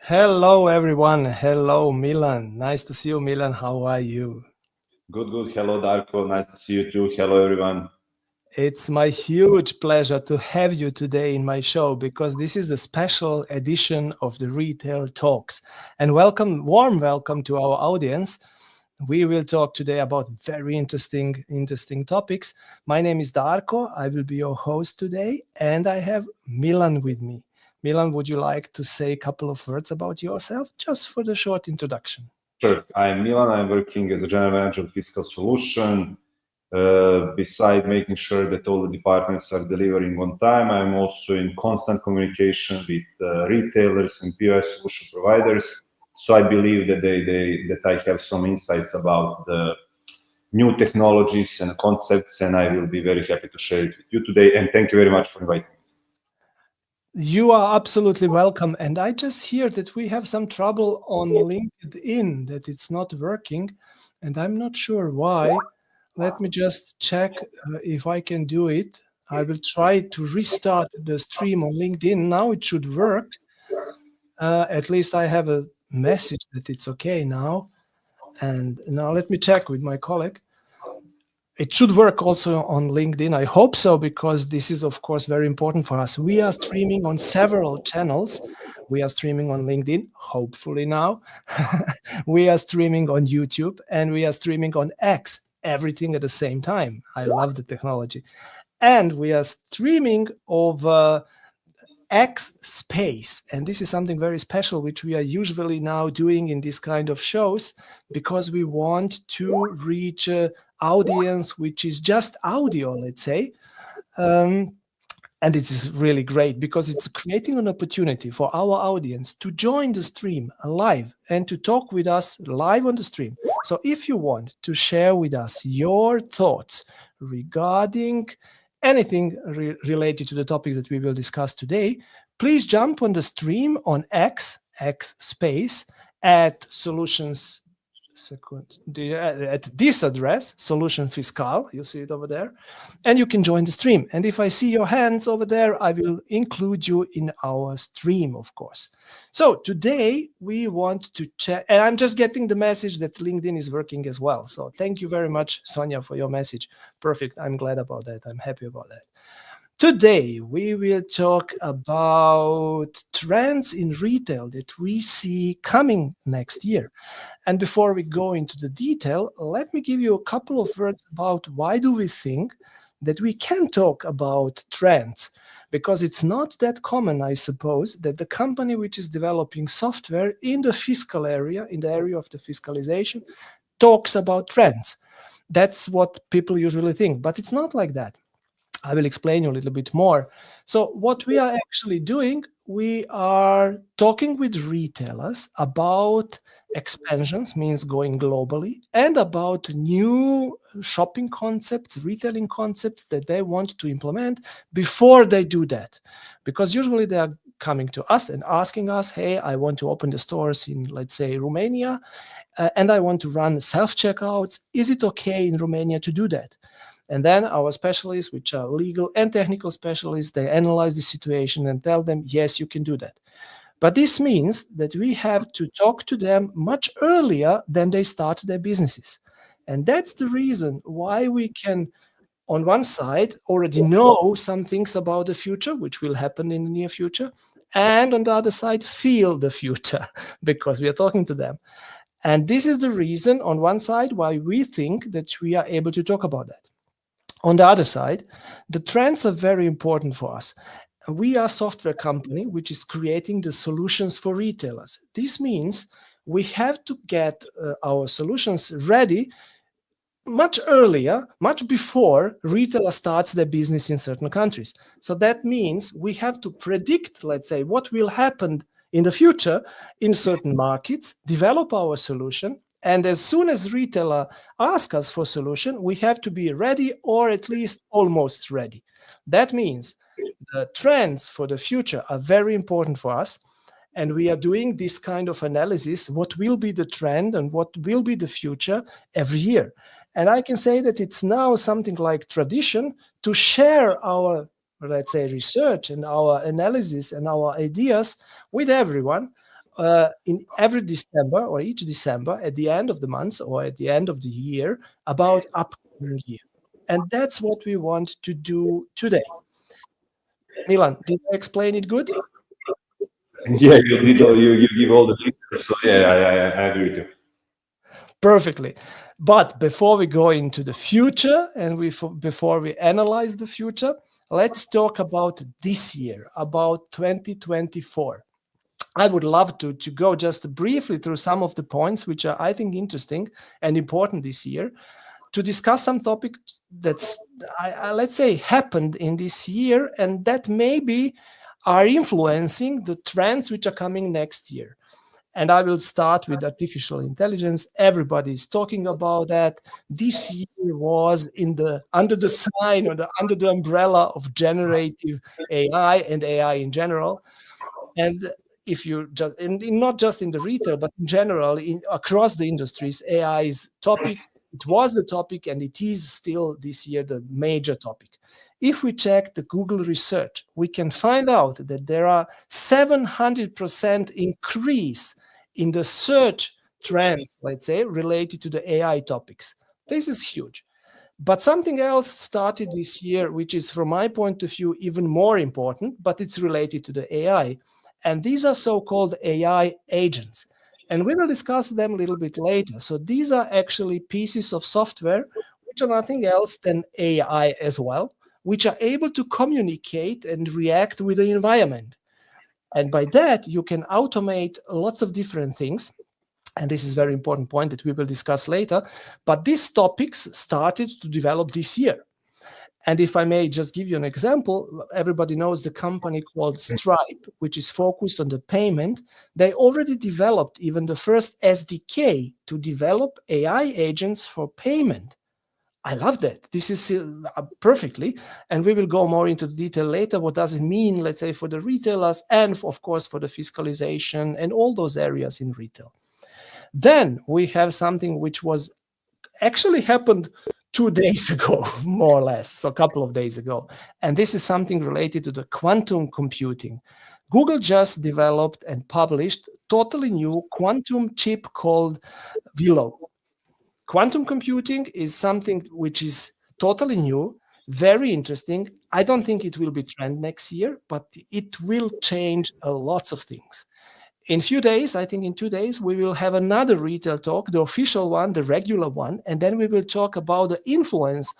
Hello, everyone. Hello, Milan. Nice to see you, Milan. How are you? Good, good. Hello, Darko. Nice to see you too. Hello, everyone. It's my huge pleasure to have you today in my show because this is the special edition of the Retail Talks. And warm welcome to our audience. We will talk today about very interesting topics. My name is Darko. I will be your host today, and I have Milan with me. Milan, would you like to say a couple of words about yourself, just for the short introduction? Sure. I'm Milan. I'm working as a general manager of fiscal solution. Beside making sure that all the departments are delivering on time, I'm also in constant communication with retailers and POS solution providers. So I believe that that I have some insights about the new technologies and concepts, and I will be very happy to share it with you today. And thank you very much for inviting me. You are absolutely welcome. And I just hear that we have some trouble on LinkedIn, that it's not working. And I'm not sure why. Let me just check if I can do it. I will try to restart the stream on LinkedIn. Now it should work. At least I have a message that it's okay now. And now let me check with my colleague. It should work also on LinkedIn. I hope so, because this is, of course, very important for us. We are streaming on several channels. We are streaming on LinkedIn, hopefully now. We are streaming on YouTube, and we are streaming on X, everything at the same time. I love the technology. And we are streaming over X space. And this is something very special, which we are usually now doing in this kind of shows, because we want to reach an audience which is just audio, let's say. And it is really great because it's creating an opportunity for our audience to join the stream live and to talk with us live on the stream. So if you want to share with us your thoughts regarding anything related to the topics that we will discuss today, please jump on the stream on X space at solutions. At this address, Solution Fiscal, you see it over there, and you can join the stream. And if I see your hands over there, I will include you in our stream, of course. So today we want to check, and I'm just getting the message that LinkedIn is working as well. So thank you very much, Sonia, for your message. Perfect. I'm glad about that. I'm happy about that. Today, we will talk about trends in retail that we see coming next year. And before we go into the detail, let me give you a couple of words about why do we think that we can talk about trends. Because it's not that common, I suppose, that the company which is developing software in the fiscal area, in the area of the fiscalization, talks about trends. That's what people usually think, but it's not like that. I will explain you a little bit more. So what we are actually doing, we are talking with retailers about expansions, means going globally, and about new shopping concepts, retailing concepts that they want to implement before they do that. Because usually they are coming to us and asking us, hey, I want to open the stores in, let's say, Romania, and I want to run self-checkouts. Is it okay in Romania to do that? And then our specialists, which are legal and technical specialists, they analyze the situation and tell them, yes, you can do that. But this means that we have to talk to them much earlier than they start their businesses. And that's the reason why we can, on one side, already know some things about the future, which will happen in the near future, and on the other side, feel the future, because we are talking to them. And this is the reason, on one side, why we think that we are able to talk about that. On the other side, the trends are very important for us. We are a software company which is creating the solutions for retailers. This means we have to get our solutions ready much earlier, much before retailer starts their business in certain countries. So that means we have to predict, let's say, what will happen in the future in certain markets, develop our solution, and as soon as retailer asks us for solution, we have to be ready, or at least almost ready. That means the trends for the future are very important for us. And we are doing this kind of analysis, what will be the trend and what will be the future every year. And I can say that it's now something like tradition to share our, let's say, research and our analysis and our ideas with everyone in every December or each December at the end of the month or at the end of the year about upcoming year. And that's what we want to do today. Milan, did I explain it good? Yeah, you give all the details. So yeah, I agree with you. Perfectly. But before we go into the future and before we analyze the future, let's talk about this year, about 2024. I would love to go just briefly through some of the points which are, I think, interesting and important this year, to discuss some topics that's, let's say, happened in this year and that maybe are influencing the trends which are coming next year. And I will start with artificial intelligence. Everybody is talking about that. This year was under the sign or under the umbrella of generative AI and AI in general. And if you just, not just in the retail, but in general, across the industries, AI is topic. It was the topic, and it is still this year the major topic. If we check the Google research, we can find out that there are 700% increase in the search trends, let's say, related to the AI topics. This is huge. But something else started this year, which is, from my point of view, even more important, but it's related to the AI. And these are so-called AI agents. And we will discuss them a little bit later. So these are actually pieces of software, which are nothing else than AI as well, which are able to communicate and react with the environment. And by that, you can automate lots of different things. And this is a very important point that we will discuss later. But these topics started to develop this year. And if I may just give you an example, everybody knows the company called Stripe, which is focused on the payment. They already developed even the first SDK to develop AI agents for payment. I love that. This is perfectly. And we will go more into the detail later. What does it mean, let's say, for the retailers and, of course, for the fiscalization and all those areas in retail. Then we have something which was actually happened 2 days ago, more or less, so a couple of days ago. And this is something related to the quantum computing. Google just developed and published totally new quantum chip called Willow. Quantum computing is something which is totally new, very interesting. I don't think it will be trend next year, but it will change a lots of things. In few days, I think in 2 days, we will have another retail talk, the official one, the regular one, and then we will talk about the influence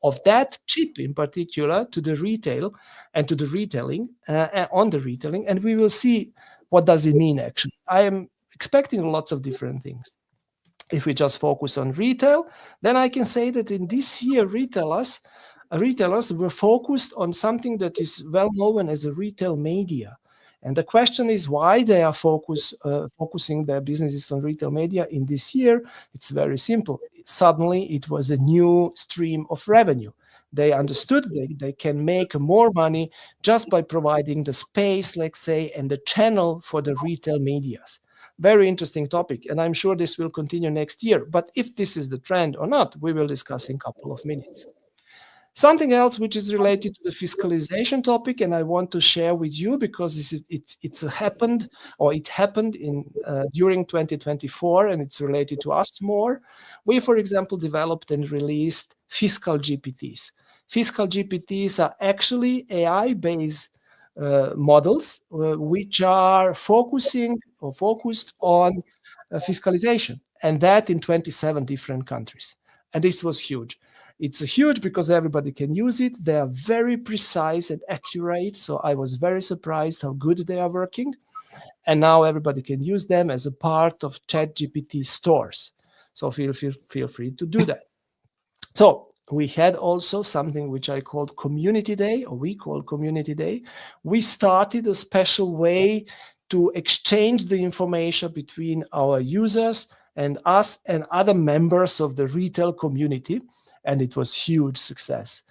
of that chip in particular to the retail and to the retailing, on the retailing, and we will see what does it mean actually. I am expecting lots of different things. If we just focus on retail, then I can say that in this year, retailers were focused on something that is well known as a retail media. And the question is why they are focusing their businesses on retail media in this year. It's very simple. Suddenly, it was a new stream of revenue. They understood they can make more money just by providing the space, let's say, and the channel for the retail medias. Very interesting topic, and I'm sure this will continue next year. But if this is the trend or not, we will discuss in a couple of minutes. Something else which is related to the fiscalization topic, and I want to share with you because it happened during 2024, and it's related to us more. We, for example, developed and released fiscal GPTs. Fiscal GPTs are actually AI-based models which are focused on fiscalization, and that in 27 different countries. And this was huge. It's huge because everybody can use it. They are very precise and accurate. So I was very surprised how good they are working. And now everybody can use them as a part of ChatGPT stores. So feel free to do that. So we had also something which I called Community Day, or we call Community Day. We started a special way to exchange the information between our users and us and other members of the retail community. And it was huge success.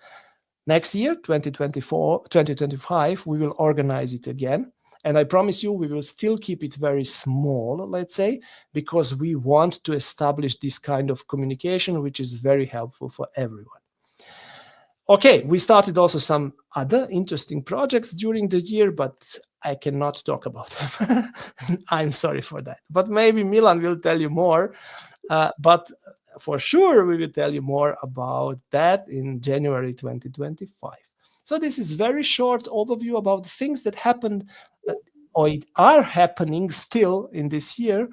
Next year, 2025, we will organize it again. And I promise you, we will still keep it very small, let's say, because we want to establish this kind of communication, which is very helpful for everyone. Okay, we started also some other interesting projects during the year, but I cannot talk about them. I'm sorry for that. But maybe Milan will tell you more. But for sure, we will tell you more about that in January 2025. So this is very short overview about the things that happened or are happening still in this year.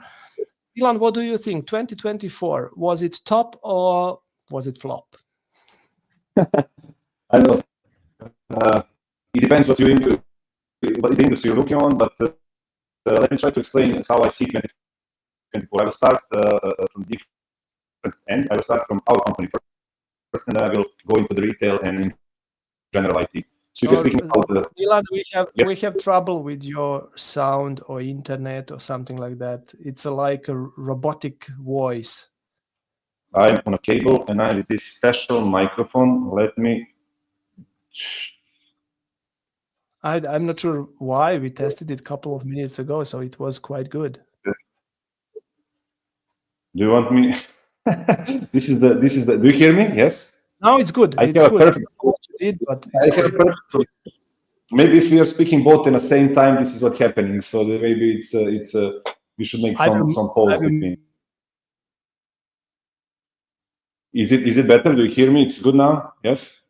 Milan, what do you think? 2024, was it top or was it flop? I don't know. It depends what what the industry you're looking on, but let me try to explain how I see 2024. I will start from different end. I will start from our company first, and then I will go into the retail and in general IT. So you can speak about Milan, we have trouble with your sound or internet or something like that. It's like a robotic voice. I'm on a cable and I have this special microphone. Let me. I'm not sure why. We tested it a couple of minutes ago, so it was quite good. Do you want me? This is the. Do you hear me? Yes. No, it's good. I It's have good. a perfect. What you did, but it's I have a good. perfect. So maybe if we are speaking both at the same time, this is what's happening. So maybe it's we should make some pause between. Is it better? Do you hear me? It's good now. Yes.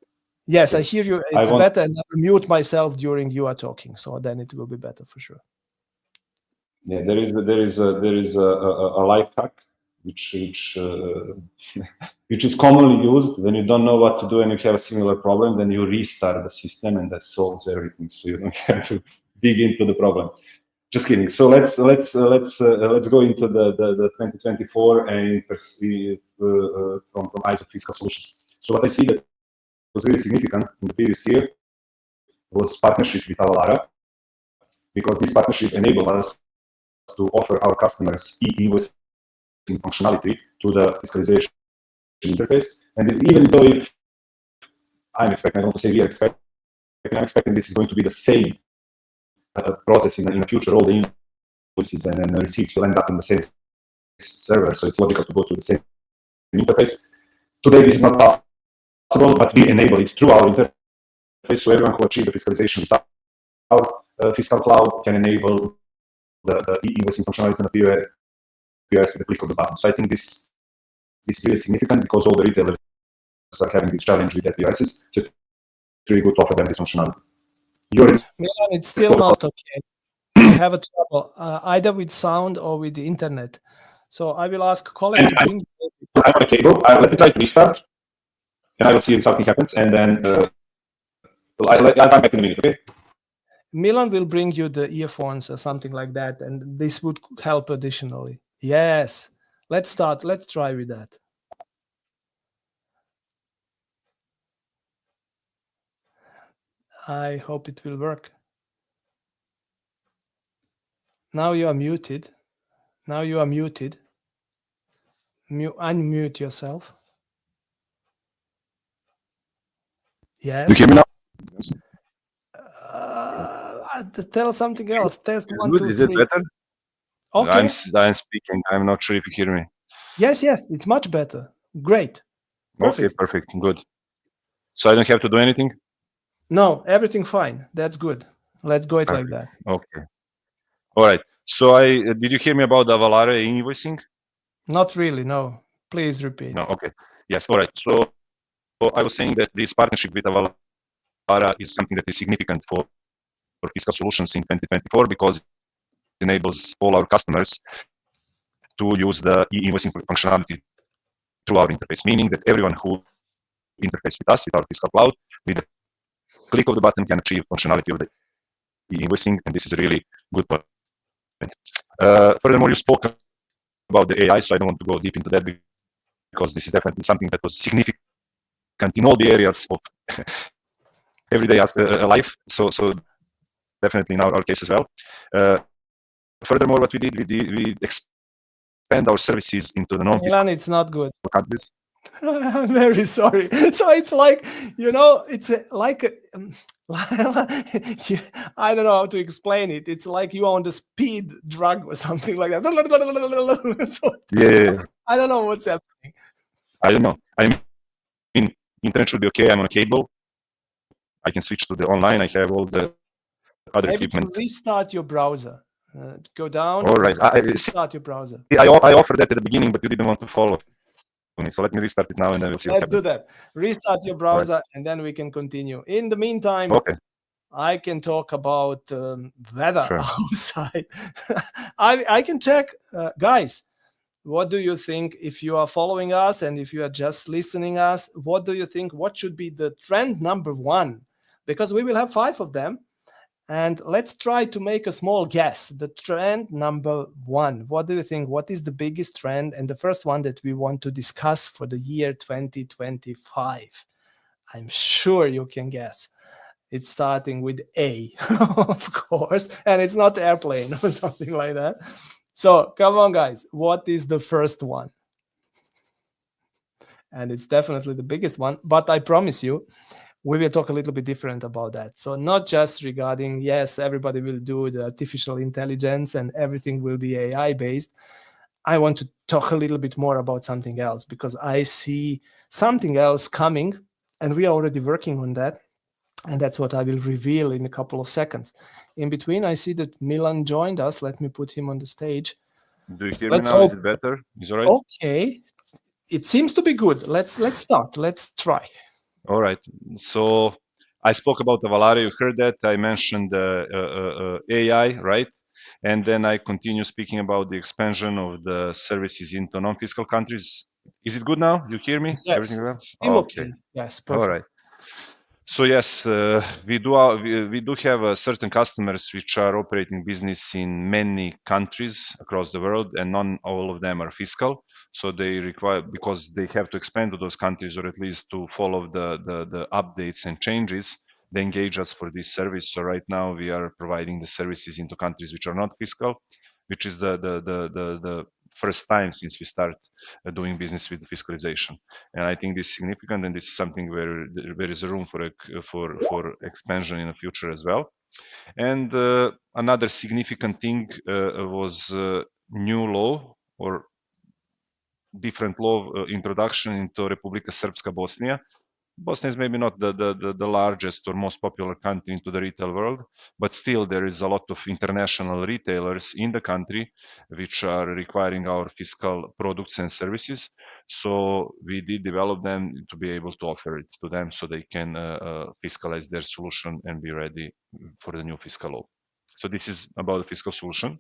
Yes, I hear you. It's better, and I will mute myself during you are talking, so then it will be better for sure. Yeah, there is a life hack which which is commonly used when you don't know what to do and you have a similar problem. Then you restart the system, and that solves everything. So you don't have to dig into the problem. Just kidding. So let's go into the 2024 and perceive from eyes of fiscal solutions. So what I see that was really significant in the previous year was partnership with Avalara, because this partnership enabled us to offer our customers e-invoicing functionality to the fiscalization interface. And even though if I'm expecting, I don't want to say we are expecting, I'm expecting this is going to be the same process in the future. All the invoices and receipts will end up in the same server, so it's logical to go to the same interface. Today this is not possible, but we enable it through our interface, so everyone who achieves the fiscalization without our fiscal cloud can enable the e-invoicing functionality on the POS at the click of the button. So I think this is really significant because all the retailers are having this challenge with their POSs. So it's really good to offer them this functionality. Milan, it's still not okay. I have a trouble either with sound or with the internet. So I will ask Colin to bring. I'm on a cable. Let me try to restart, and I will see if something happens, and then I'll come back in a minute. Okay. Milan will bring you the earphones or something like that, and this would help additionally. Yes. Let's start. Let's try with that. I hope it will work. Now you are muted. Now you are muted. Unmute yourself. Yes. You hear me now? Tell something else. Test 1, Good. 2, 3. Is it better? Okay. I'm speaking. I'm not sure if you hear me. Yes, it's much better. Great. Perfect. Okay, perfect. Good. So I don't have to do anything? No, everything fine. That's good. Let's go it like that. Okay. All right. So did you hear me about the Avalara invoicing? Not really, no. Please repeat. No, okay. Yes, all right. So I was saying that this partnership with Avalara is something that is significant for fiscal solutions in 2024 because it enables all our customers to use the e-invoicing functionality through our interface, meaning that everyone who interfaces with us, with our fiscal cloud, with a click of the button can achieve functionality of the e-invoicing, and this is a really good point. Furthermore, you spoke about the AI, so I don't want to go deep into that because this is definitely something that was significant in all the areas of everyday life. So definitely in our case as well. Furthermore, what we did, we expand our services into the non-fiscal Milan, it's not good. countries. I'm very sorry. So it's like, it's like I don't know how to explain it. It's like you are on the speed drug or something like that. So, Yeah. I don't know what's happening. I don't know. I mean, internet should be okay. I'm on a cable. I can switch to the online. I have all the other Maybe equipment. to restart your browser. Go down. All right. Restart your browser. I offered that at the beginning, but you didn't want to follow me. So let me restart it now, and then we'll see. Let's do that. Restart your browser, and then we can continue. In the meantime, Okay. I can talk about weather Sure. outside. I can check, guys. What do you think if you are following us and if you are just listening us? What do you think? What should be the trend number one? Because we will have 5 of them. And let's try to make a small guess. The trend number one. What do you think? What is the biggest trend and the first one that we want to discuss for the year 2025? I'm sure you can guess. It's starting with A, of course, and it's not airplane or something like that. So come on, guys. What is the first one? And it's definitely the biggest one, but I promise you, we will talk a little bit different about that. So not just regarding, yes, everybody will do the artificial intelligence and everything will be AI based. I want to talk a little bit more about something else because I see something else coming and we are already working on that. And that's what I will reveal in a couple of seconds. In between, I see that Milan joined us. Let me put him on the stage. Do you hear me now? Is it better? Is all right? Okay. It seems to be good. Let's start. Let's try. All right. So I spoke about Avalare. You heard that. I mentioned AI, right? And then I continue speaking about the expansion of the services into non-fiscal countries. Is it good now? You hear me? Yes. Everything well? Still okay. Yes, perfect. All right. So yes, we do have certain customers which are operating business in many countries across the world, and not all of them are fiscal. So they require, because they have to expand to those countries, or at least to follow the updates and changes, they engage us for this service. So right now we are providing the services into countries which are not fiscal, which is the first time since we start doing business with fiscalization. And I think this is significant, and this is something where there is a room for expansion in the future as well. And another significant thing was new law or different law introduction into Republika Srpska Bosnia. Bosnia is maybe not the largest or most popular country into the retail world, but still there is a lot of international retailers in the country which are requiring our fiscal products and services. So we did develop them to be able to offer it to them so they can fiscalize their solution and be ready for the new fiscal law. So this is about the fiscal solution.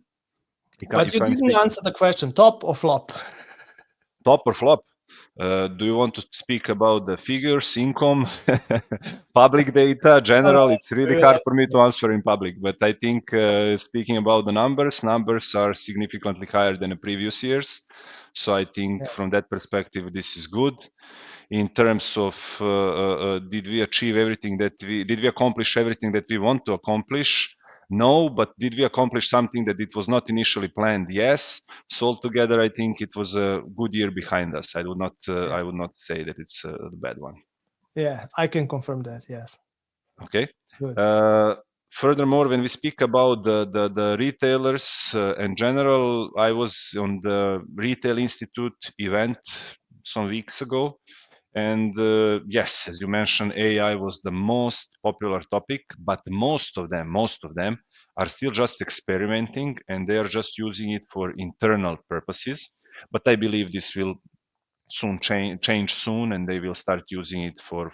But you didn't answer the question, top or flop? Top or flop? Do you want to speak about the figures, income, public data, general? It's really hard for me to answer in public, but I think speaking about the numbers are significantly higher than the previous years. So I think from that perspective, this is good. In terms of did we accomplish everything that we want to accomplish? No, but did we accomplish something that it was not initially planned? Yes. So altogether, I think it was a good year behind us. I would not say that it's a bad one. Yeah, I can confirm that. Yes. Okay. Furthermore, when we speak about the retailers in general, I was on the Retail Institute event some weeks ago. And yes, as you mentioned, AI was the most popular topic, but most of them are still just experimenting and they are just using it for internal purposes. But I believe this will soon change soon, and they will start using it for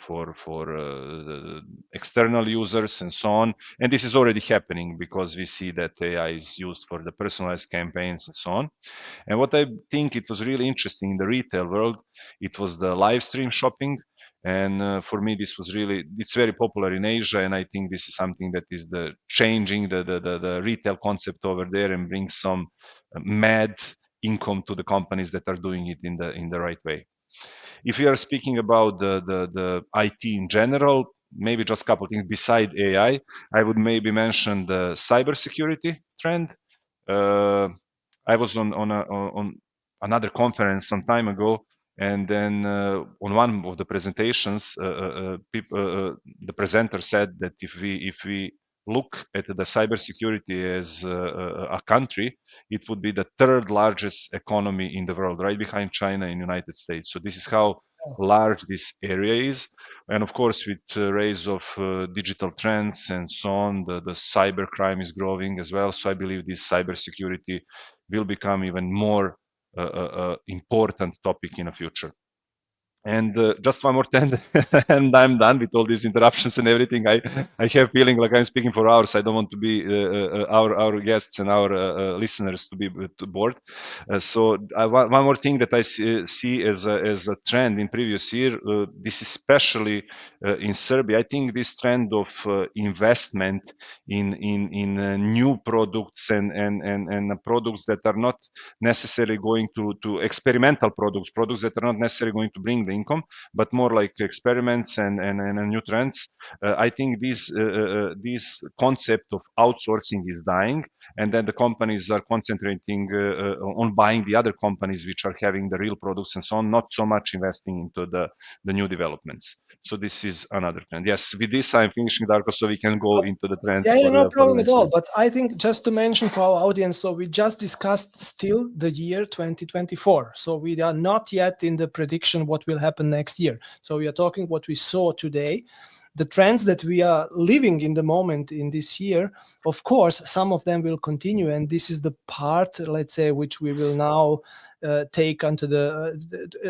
external users and so on. And this is already happening because we see that AI is used for the personalized campaigns and so on. And what I think it was really interesting in the retail world, it was the live stream shopping. And for me, it's very popular in Asia. And I think this is something that is changing the retail concept over there and brings some mad income to the companies that are doing it in the right way. If we are speaking about the IT in general, maybe just a couple of things beside AI, I would maybe mention the cybersecurity trend. I was on another conference some time ago, and then on one of the presentations, the presenter said that if we look at the cybersecurity as a country, it would be the third largest economy in the world, right behind China and United States. So this is how large this area is. And of course, with rise of digital trends and so on, the cyber crime is growing as well. So I believe this cybersecurity will become even more important topic in the future. And just one more thing, and I'm done with all these interruptions and everything. I have feeling like I'm speaking for hours. I don't want to be our guests and our listeners to be too bored. So one more thing that I see as a trend in previous year, this is especially in Serbia. I think this trend of investment in new products and products that are not necessarily going to experimental products that are not necessarily going to bring the income, but more like experiments and new trends. I think this concept of outsourcing is dying, and then the companies are concentrating on buying the other companies which are having the real products and so on, not so much investing into the new developments. So this is another trend. Yes, with this I'm finishing, Darko, so we can go into the trends. Yeah, no problem at all. But I think just to mention for our audience, so we just discussed still the year 2024. So we are not yet in the prediction what will happen next year. So we are talking what we saw today. The trends that we are living in the moment in this year, of course, some of them will continue. And this is the part, let's say, which we will now take onto the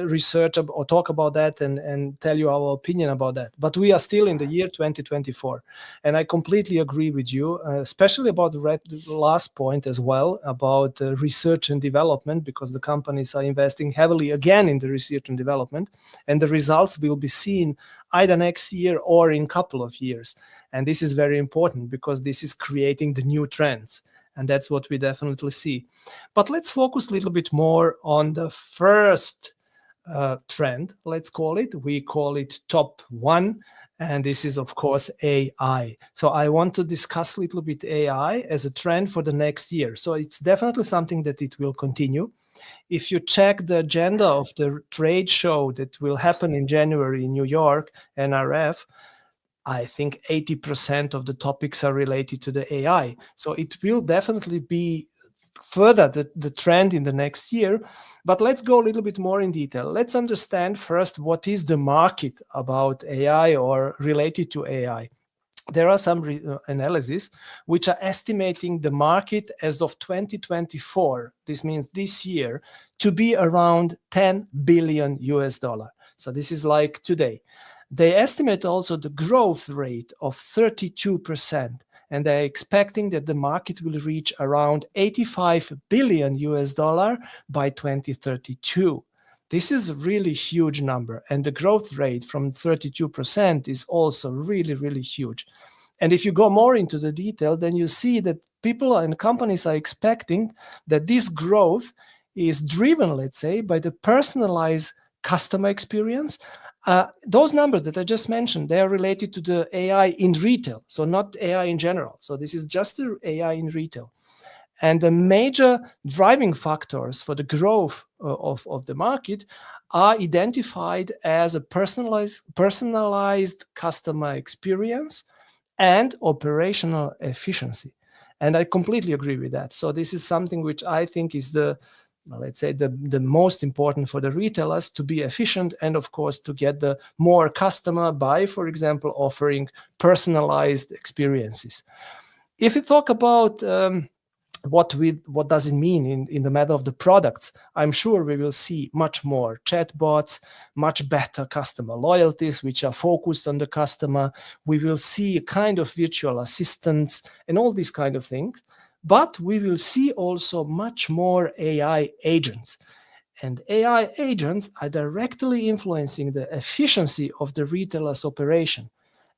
research or talk about that and tell you our opinion about that. But we are still in the year 2024. And I completely agree with you, especially about the last point as well, about research and development, because the companies are investing heavily again in the research and development. And the results will be seen either next year or in a couple of years. And this is very important because this is creating the new trends. And that's what we definitely see. But let's focus a little bit more on the first trend, let's call it. We call it top one. And this is, of course, AI. So I want to discuss a little bit AI as a trend for the next year. So it's definitely something that it will continue. If you check the agenda of the trade show that will happen in January in New York, NRF, I think 80% of the topics are related to the AI. So it will definitely be further the trend in the next year. But let's go a little bit more in detail. Let's understand first what is the market about AI or related to AI. There are some analyses which are estimating the market as of 2024, this means this year, to be around 10 billion US dollar. So this is like today. They estimate also the growth rate of 32%, and they're expecting that the market will reach around 85 billion US dollar by 2032. This is a really huge number, and the growth rate from 32% is also really, really huge. And if you go more into the detail, then you see that people and companies are expecting that this growth is driven, let's say, by the personalized customer experience. Those numbers that I just mentioned, they are related to the AI in retail, so not AI in general. So this is just the AI in retail. And the major driving factors for the growth of the market are identified as a personalized customer experience and operational efficiency. And I completely agree with that. So this is something which I think is let's say the most important for the retailers, to be efficient and of course to get the more customer by, for example, offering personalized experiences. If we talk about what does it mean in the matter of the products, I'm sure we will see much more chatbots, much better customer loyalties which are focused on the customer. We will see a kind of virtual assistants and all these kind of things. But we will see also much more AI agents. And AI agents are directly influencing the efficiency of the retailer's operation.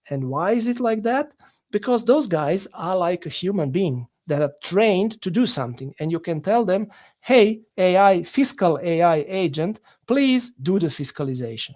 And why is it like that? Because those guys are like a human being that are trained to do something. And you can tell them, hey, fiscal AI agent, please do the fiscalization.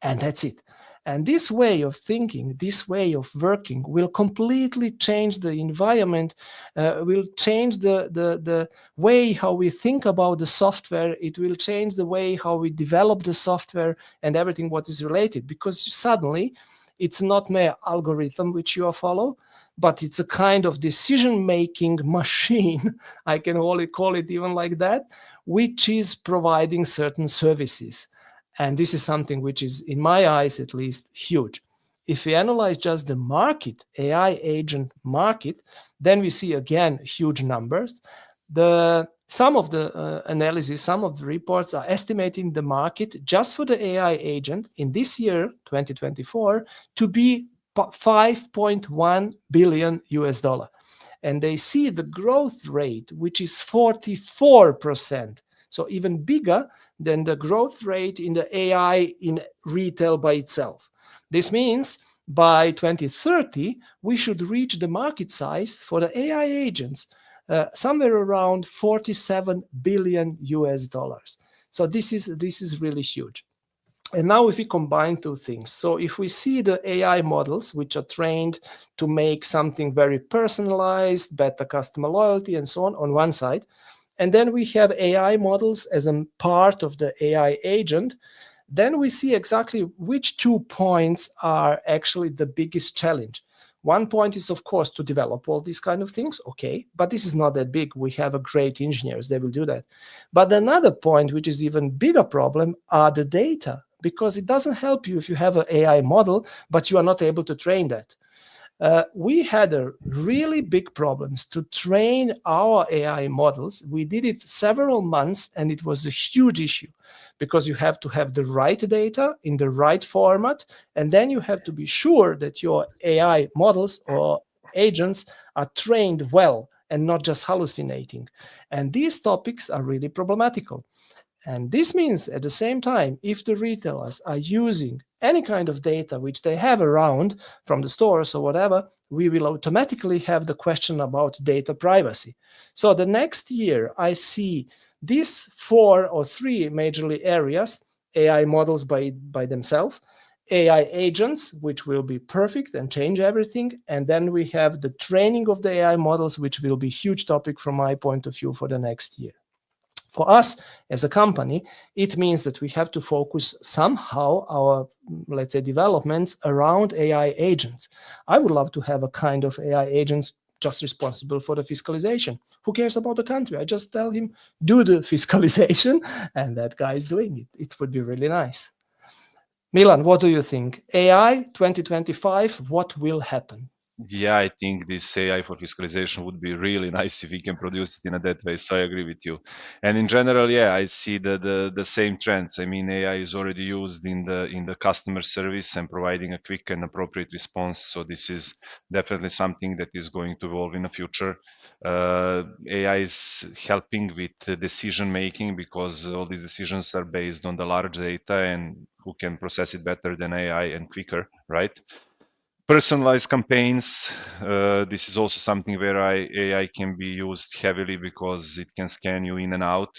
And that's it. And this way of thinking, this way of working will completely change the environment, will change the way how we think about the software. It will change the way how we develop the software and everything what is related, because suddenly it's not mere algorithm which you follow, but it's a kind of decision-making machine, I can only call it even like that, which is providing certain services. And this is something which is, in my eyes at least, huge. If we analyze just the market, AI agent market, then we see again huge numbers. Some of the analysis, some of the reports are estimating the market just for the AI agent in this year, 2024, to be 5.1 billion US dollar. And they see the growth rate, which is 44%. So even bigger than the growth rate in the AI in retail by itself. This means by 2030, we should reach the market size for the AI agents somewhere around 47 billion US dollars. So this is really huge. And now if we combine two things, so if we see the AI models, which are trained to make something very personalized, better customer loyalty and so on one side, and then we have AI models as a part of the AI agent, then we see exactly which 2 points are actually the biggest challenge. One point is, of course, to develop all these kind of things. Okay, but this is not that big. We have a great engineers, they will do that. But another point, which is even bigger problem, are the data, because it doesn't help you if you have an AI model, but you are not able to train that. We had a really big problems to train our AI models. We did it several months, and it was a huge issue because you have to have the right data in the right format, and then you have to be sure that your AI models or agents are trained well and not just hallucinating. And these topics are really problematical. And this means at the same time, if the retailers are using any kind of data which they have around from the stores or whatever, we will automatically have the question about data privacy. So the next year, I see these 4 or 3 majorly areas: AI models by themselves, AI agents, which will be perfect and change everything, and then we have the training of the AI models, which will be a huge topic from my point of view for the next year. For us as a company, it means that we have to focus somehow our, let's say, developments around AI agents. I would love to have a kind of AI agents just responsible for the fiscalization. Who cares about the country? I just tell him, do the fiscalization, and that guy is doing it. It would be really nice. Milan, what do you think? AI 2025, what will happen? Yeah, I think this AI for fiscalization would be really nice if we can produce it in a that way. So I agree with you. And in general, yeah, I see the same trends. I mean, AI is already used in the customer service and providing a quick and appropriate response. So this is definitely something that is going to evolve in the future. AI is helping with decision making because all these decisions are based on the large data, and who can process it better than AI and quicker, right? Personalized campaigns. This is also something where AI can be used heavily because it can scan you in and out,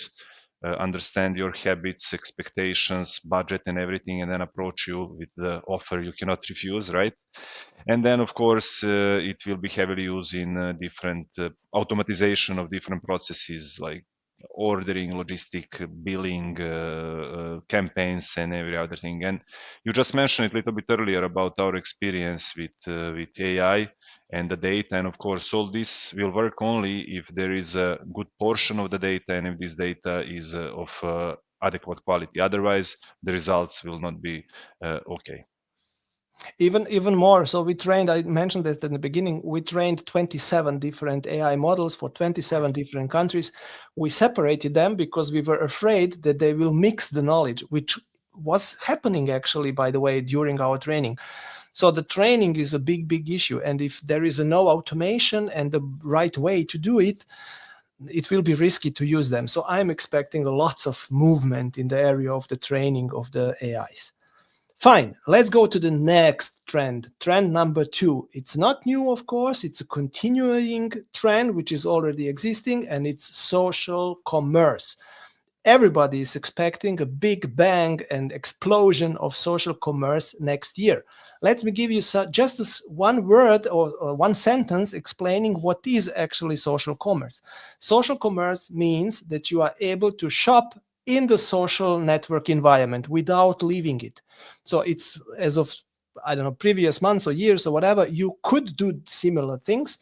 understand your habits, expectations, budget, and everything, and then approach you with the offer you cannot refuse, right? And then, of course, it will be heavily used in different automatization of different processes like ordering, logistic, billing, campaigns, and every other thing. And you just mentioned it a little bit earlier about our experience with AI and the data. And of course, all this will work only if there is a good portion of the data and if this data is of adequate quality. Otherwise, the results will not be okay. Even more. So we trained, I mentioned this in the beginning, we trained 27 different AI models for 27 different countries. We separated them because we were afraid that they will mix the knowledge, which was happening actually, by the way, during our training. So the training is a big issue. And if there is no automation and the right way to do it, it will be risky to use them. So I'm expecting lots of movement in the area of the training of the AIs. Fine, let's go to the next trend. Trend number 2. It's not new, of course. It's a continuing trend which is already existing, and it's social commerce. Everybody is expecting a big bang and explosion of social commerce next year. Let me give you just one word or one sentence explaining what is actually social commerce. Social commerce means that you are able to shop in the social network environment without leaving it. So it's as of, I don't know, previous months or years or whatever, you could do similar things,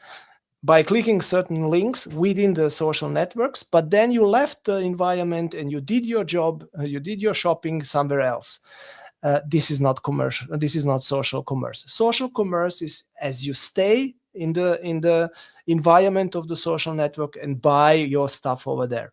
by clicking certain links within the social networks, but then you left the environment and you did your job, you did your shopping somewhere else. This is not commercial. This is not social commerce. Social commerce is as you stay in the environment of the social network and buy your stuff over there.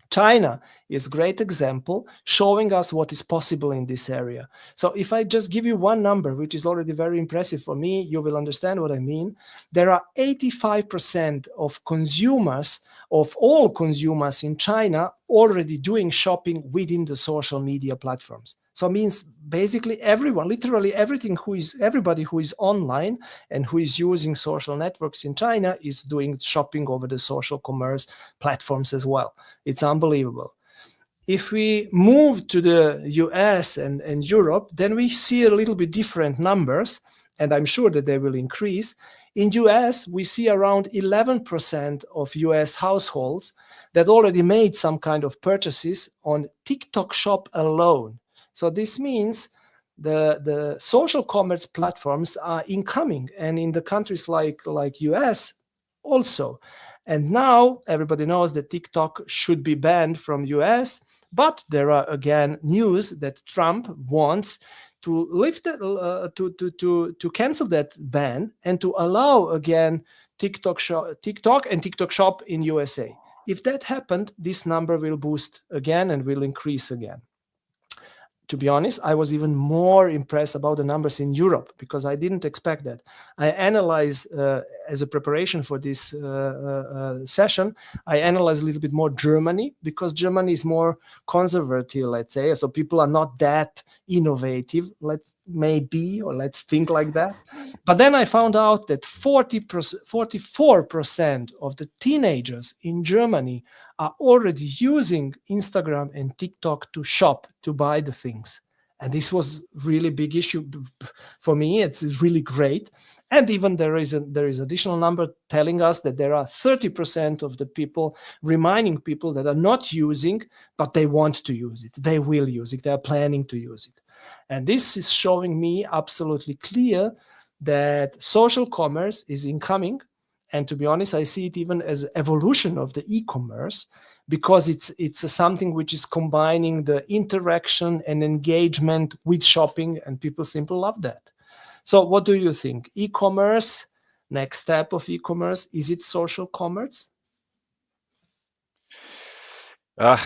China is a great example showing us what is possible in this area. So if I just give you one number, which is already very impressive for me, you will understand what I mean. There are 85% of consumers, of all consumers in China, already doing shopping within the social media platforms. So it means basically everyone, literally everybody who is online and who is using social networks in China is doing shopping over the social commerce platforms as well. It's unbelievable. If we move to the US and Europe, then we see a little bit different numbers, and I'm sure that they will increase. In US, we see around 11% of US households that already made some kind of purchases on TikTok Shop alone. So this means the social commerce platforms are incoming, and in the countries like US also. And now everybody knows that TikTok should be banned from US, but there are again news that Trump wants to lift to cancel that ban and to allow again TikTok and TikTok Shop in USA. If that happened, this number will boost again and will increase again. To be honest, I was even more impressed about the numbers in Europe because I didn't expect that. I analyzed, as a preparation for this session, I analyzed a little bit more Germany because Germany is more conservative, let's say. So people are not that innovative, let's think like that. But then I found out that 44% of the teenagers in Germany are already using Instagram and TikTok to shop, to buy the things. And this was really big issue for me. It's really great. And even there is additional number telling us that there are 30% of the people reminding people that are not using, but they want to use it. They will use it. They are planning to use it. And this is showing me absolutely clear that social commerce is incoming. And to be honest, I see it even as evolution of the e-commerce because it's something which is combining the interaction and engagement with shopping, and people simply love that. So what do you think? E-commerce, next step of e-commerce, is it social commerce? I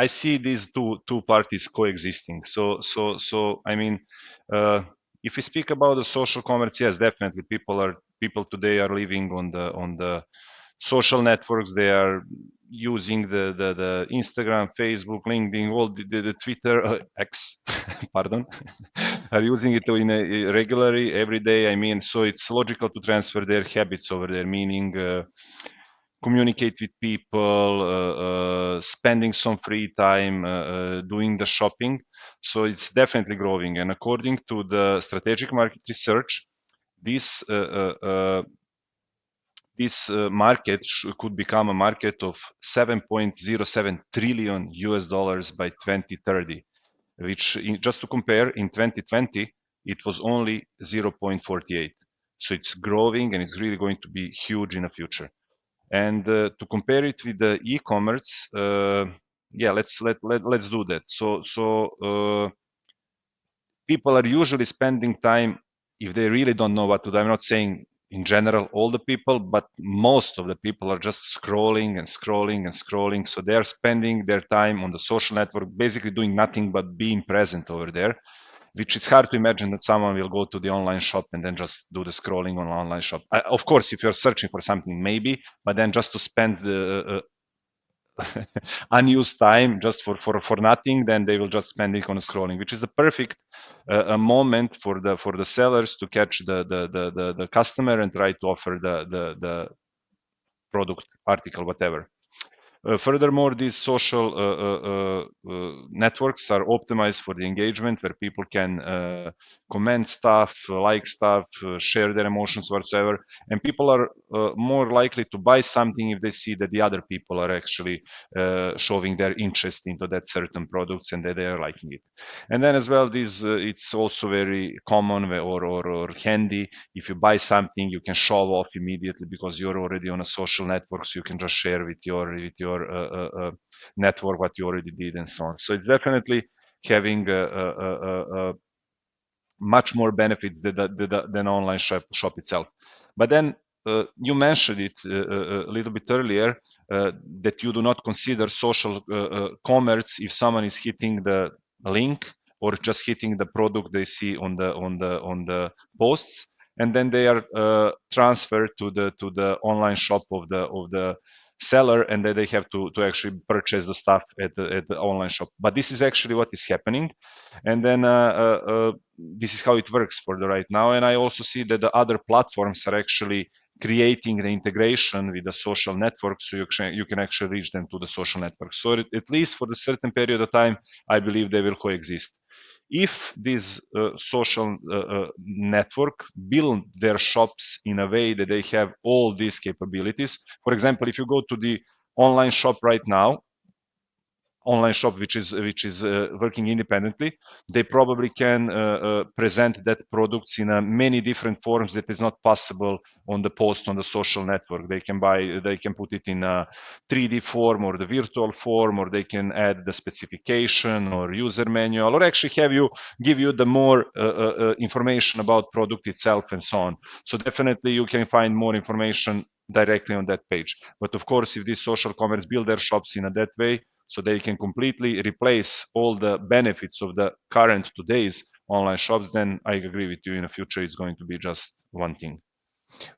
see these two parties coexisting. So I mean, if we speak about the social commerce, yes, definitely people today are living on the social networks. They are using the Instagram, Facebook, LinkedIn, all the Twitter, X, pardon, are using it regularly every day. I mean, so it's logical to transfer their habits over there, meaning communicate with people, spending some free time, doing the shopping. So it's definitely growing. And according to the strategic market research, this market could become a market of $7.07 trillion by 2030, which, just to compare, in 2020 it was only 0.48. So it's growing and it's really going to be huge in the future. And to compare it with the e-commerce, yeah, let's do that. So people are usually spending time, if they really don't know what to do. I'm not saying in general all the people, but most of the people are just scrolling and scrolling and scrolling. So they are spending their time on the social network, basically doing nothing but being present over there, which it's hard to imagine that someone will go to the online shop and then just do the scrolling on online shop. Of course, if you're searching for something, maybe, but then just to spend unused time just for nothing, then they will just spend it on scrolling, which is the perfect a moment for the sellers to catch the customer and try to offer the product, article, whatever. Furthermore, these social networks are optimized for the engagement, where people can comment stuff, like stuff, share their emotions whatsoever, and people are more likely to buy something if they see that the other people are actually showing their interest into that certain products and that they are liking it. And then as well, this it's also very common or handy. If you buy something, you can show off immediately because you're already on a social network, so you can just share with your network what you already did and so on. So it's definitely having much more benefits than online shop itself. But then you mentioned it a little bit earlier that you do not consider social commerce if someone is hitting the link or just hitting the product they see on the posts, and then they are transferred to the online shop of the seller, and then they have to actually purchase the stuff at the online shop. But this is actually what is happening, and then this is how it works for the right now. And I also see that the other platforms are actually creating the integration with the social network, so you can actually reach them to the social network. So at least for a certain period of time, I believe they will coexist. If this social network build their shops in a way that they have all these capabilities, for example, if you go to the online shop right now, online shop which is working independently, they probably can present that products in many different forms that is not possible on the post on the social network. They can put it in a 3D form or the virtual form, or they can add the specification or user manual, or actually give you the more information about product itself and so on. So definitely you can find more information directly on that page. But of course, if these social commerce build their shops in that way, so they can completely replace all the benefits of the current today's online shops, then I agree with you, in the future it's going to be just one thing.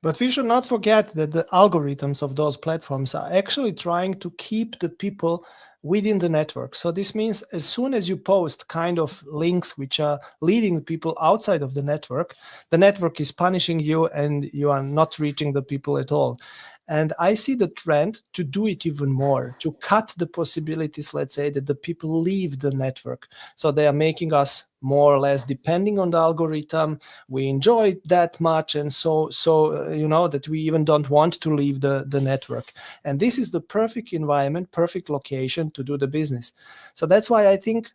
But we should not forget that the algorithms of those platforms are actually trying to keep the people within the network. So this means as soon as you post kind of links which are leading people outside of the network is punishing you and you are not reaching the people at all. And I see the trend to do it even more, to cut the possibilities, let's say, that the people leave the network. So they are making us more or less depending on the algorithm. We enjoy it that much, and so that we even don't want to leave the network. And this is the perfect environment, perfect location to do the business. So that's why I think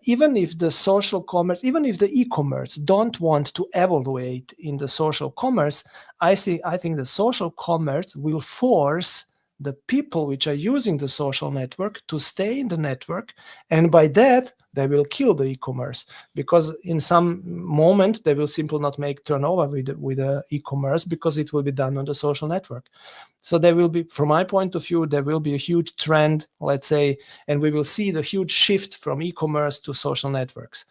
even if the social commerce, even if the e-commerce don't want to evaluate in the social commerce, I think the social commerce will force the people which are using the social network to stay in the network, and by that they will kill the e-commerce, because in some moment they will simply not make turnover with the e-commerce because it will be done on the social network. So there will be, from my point of view, there will be a huge trend, let's say, and we will see the huge shift from e-commerce to social networks.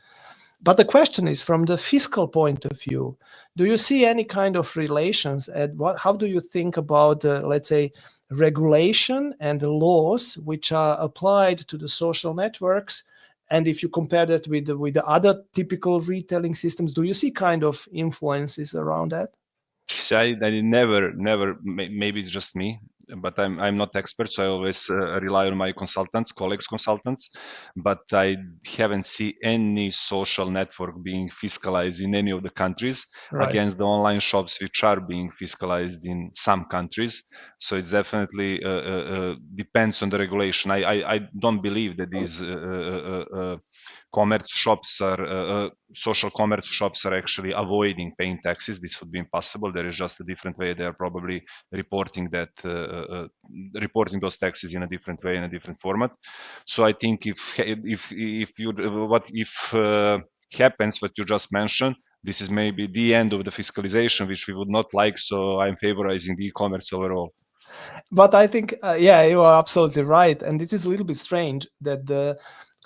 But the question is, from the fiscal point of view, do you see any kind of relations? How do you think about, let's say, regulation and the laws which are applied to the social networks? And if you compare that with the other typical retailing systems, do you see kind of influences around that? I never, maybe it's just me, but I'm not expert, so I always rely on my colleagues consultants, but I haven't seen any social network being fiscalized in any of the countries against the online shops which are being fiscalized in some countries. So it's definitely depends on the regulation. I don't believe that these commerce shops are social commerce shops are actually avoiding paying taxes. This would be impossible. There is just a different way. They are probably reporting reporting those taxes in a different way, in a different format. So I think if happens what you just mentioned, this is maybe the end of the fiscalization, which we would not like. So I'm favorizing the e-commerce overall. But I think, you are absolutely right. And this is a little bit strange that the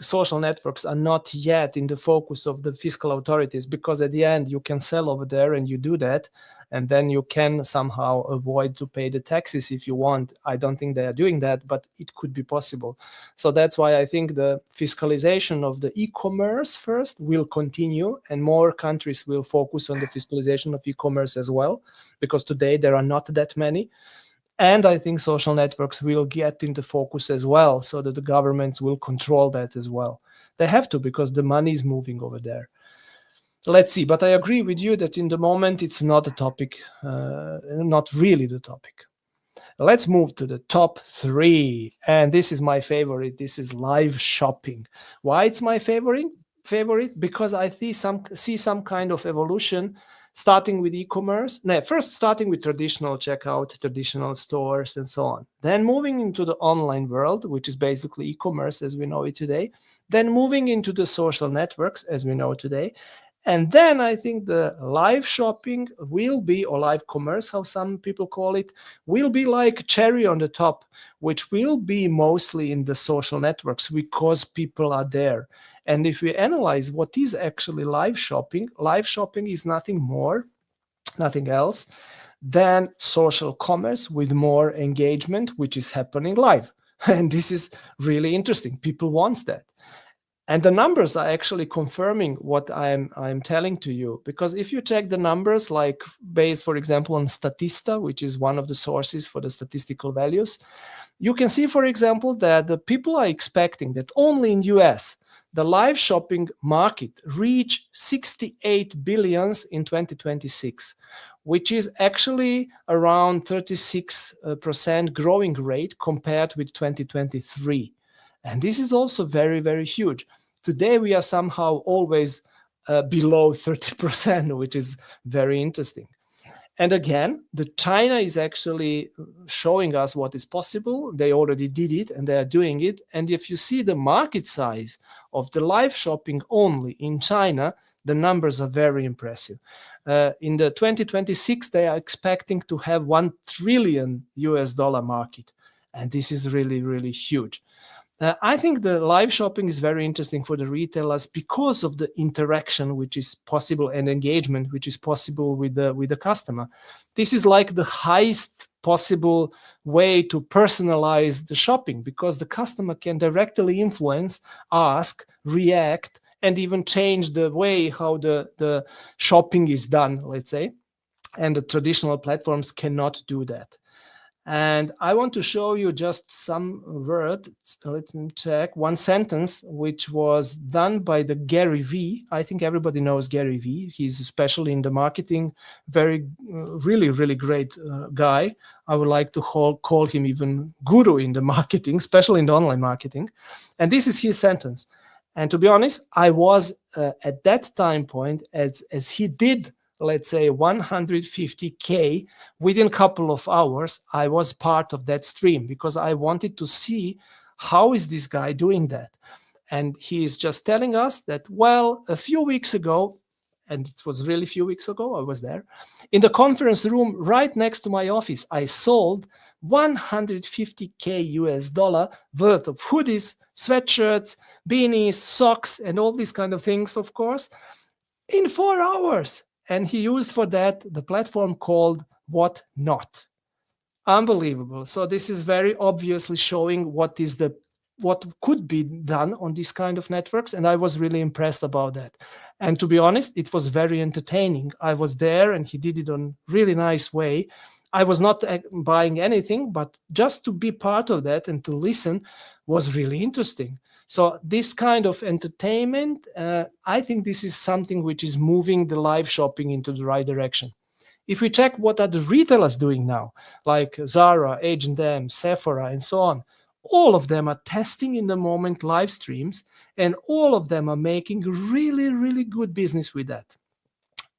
social networks are not yet in the focus of the fiscal authorities, because at the end you can sell over there and you do that, and then you can somehow avoid to pay the taxes if you want. I don't think they are doing that, but it could be possible. So that's why I think the fiscalization of the e-commerce first will continue, and more countries will focus on the fiscalization of e-commerce as well, because today there are not that many. And I think social networks will get into focus as well, so that the governments will control that as well. They have to, because the money is moving over there. Let's see. But I agree with you that in the moment it's not a topic, not really the topic. Let's move to the top 3. And this is my favorite. This is live shopping. Why it's my favorite? Because I see some kind of evolution, starting with e-commerce. No, first starting with traditional checkout, traditional stores, and so on. Then moving into the online world, which is basically e-commerce as we know it today. Then moving into the social networks as we know today. And then I think the live shopping will be, or live commerce, how some people call it, will be like cherry on the top, which will be mostly in the social networks because people are there. And if we analyze what is actually live shopping is nothing more, nothing else than social commerce with more engagement, which is happening live. And this is really interesting. People want that. And the numbers are actually confirming what I'm telling to you, because if you check the numbers, like based, for example, on Statista, which is one of the sources for the statistical values, you can see, for example, that the people are expecting that only in US, the live shopping market reach 68 billions in 2026, which is actually around 36% growing rate compared with 2023. And this is also very, very huge. Today, we are somehow always below 30%, which is very interesting. And again, the China is actually showing us what is possible. They already did it and they are doing it. And if you see the market size of the live shopping only in China, the numbers are very impressive. In the 2026, they are expecting to have $1 trillion market. And this is really, really huge. I think the live shopping is very interesting for the retailers because of the interaction which is possible and engagement which is possible with the customer. This is like the highest possible way to personalize the shopping, because the customer can directly influence, ask, react, and even change the way how the shopping is done, let's say. And the traditional platforms cannot do that. And I want to show you just some words. Let me check. One sentence, which was done by the Gary V. I think everybody knows Gary V. He's especially in the marketing, very, really, really great guy. I would like to call him even guru in the marketing, especially in the online marketing. And this is his sentence. And to be honest, I was at that time point, as he did, let's say 150K within a couple of hours, I was part of that stream because I wanted to see how is this guy doing that. And he is just telling us that, well, a few weeks ago, and it was really a few weeks ago, I was there, in the conference room right next to my office, I sold 150K worth of hoodies, sweatshirts, beanies, socks, and all these kind of things, of course, in 4 hours. And he used for that the platform called Whatnot. Unbelievable. So this is very obviously showing what could be done on these kind of networks. And I was really impressed about that. And to be honest, it was very entertaining. I was there and he did it on really nice way. I was not buying anything, but just to be part of that and to listen was really interesting. So this kind of entertainment, I think this is something which is moving the live shopping into the right direction. If we check what are the retailers doing now, like Zara, H&M, Sephora, and so on, all of them are testing in the moment live streams, and all of them are making really, really good business with that.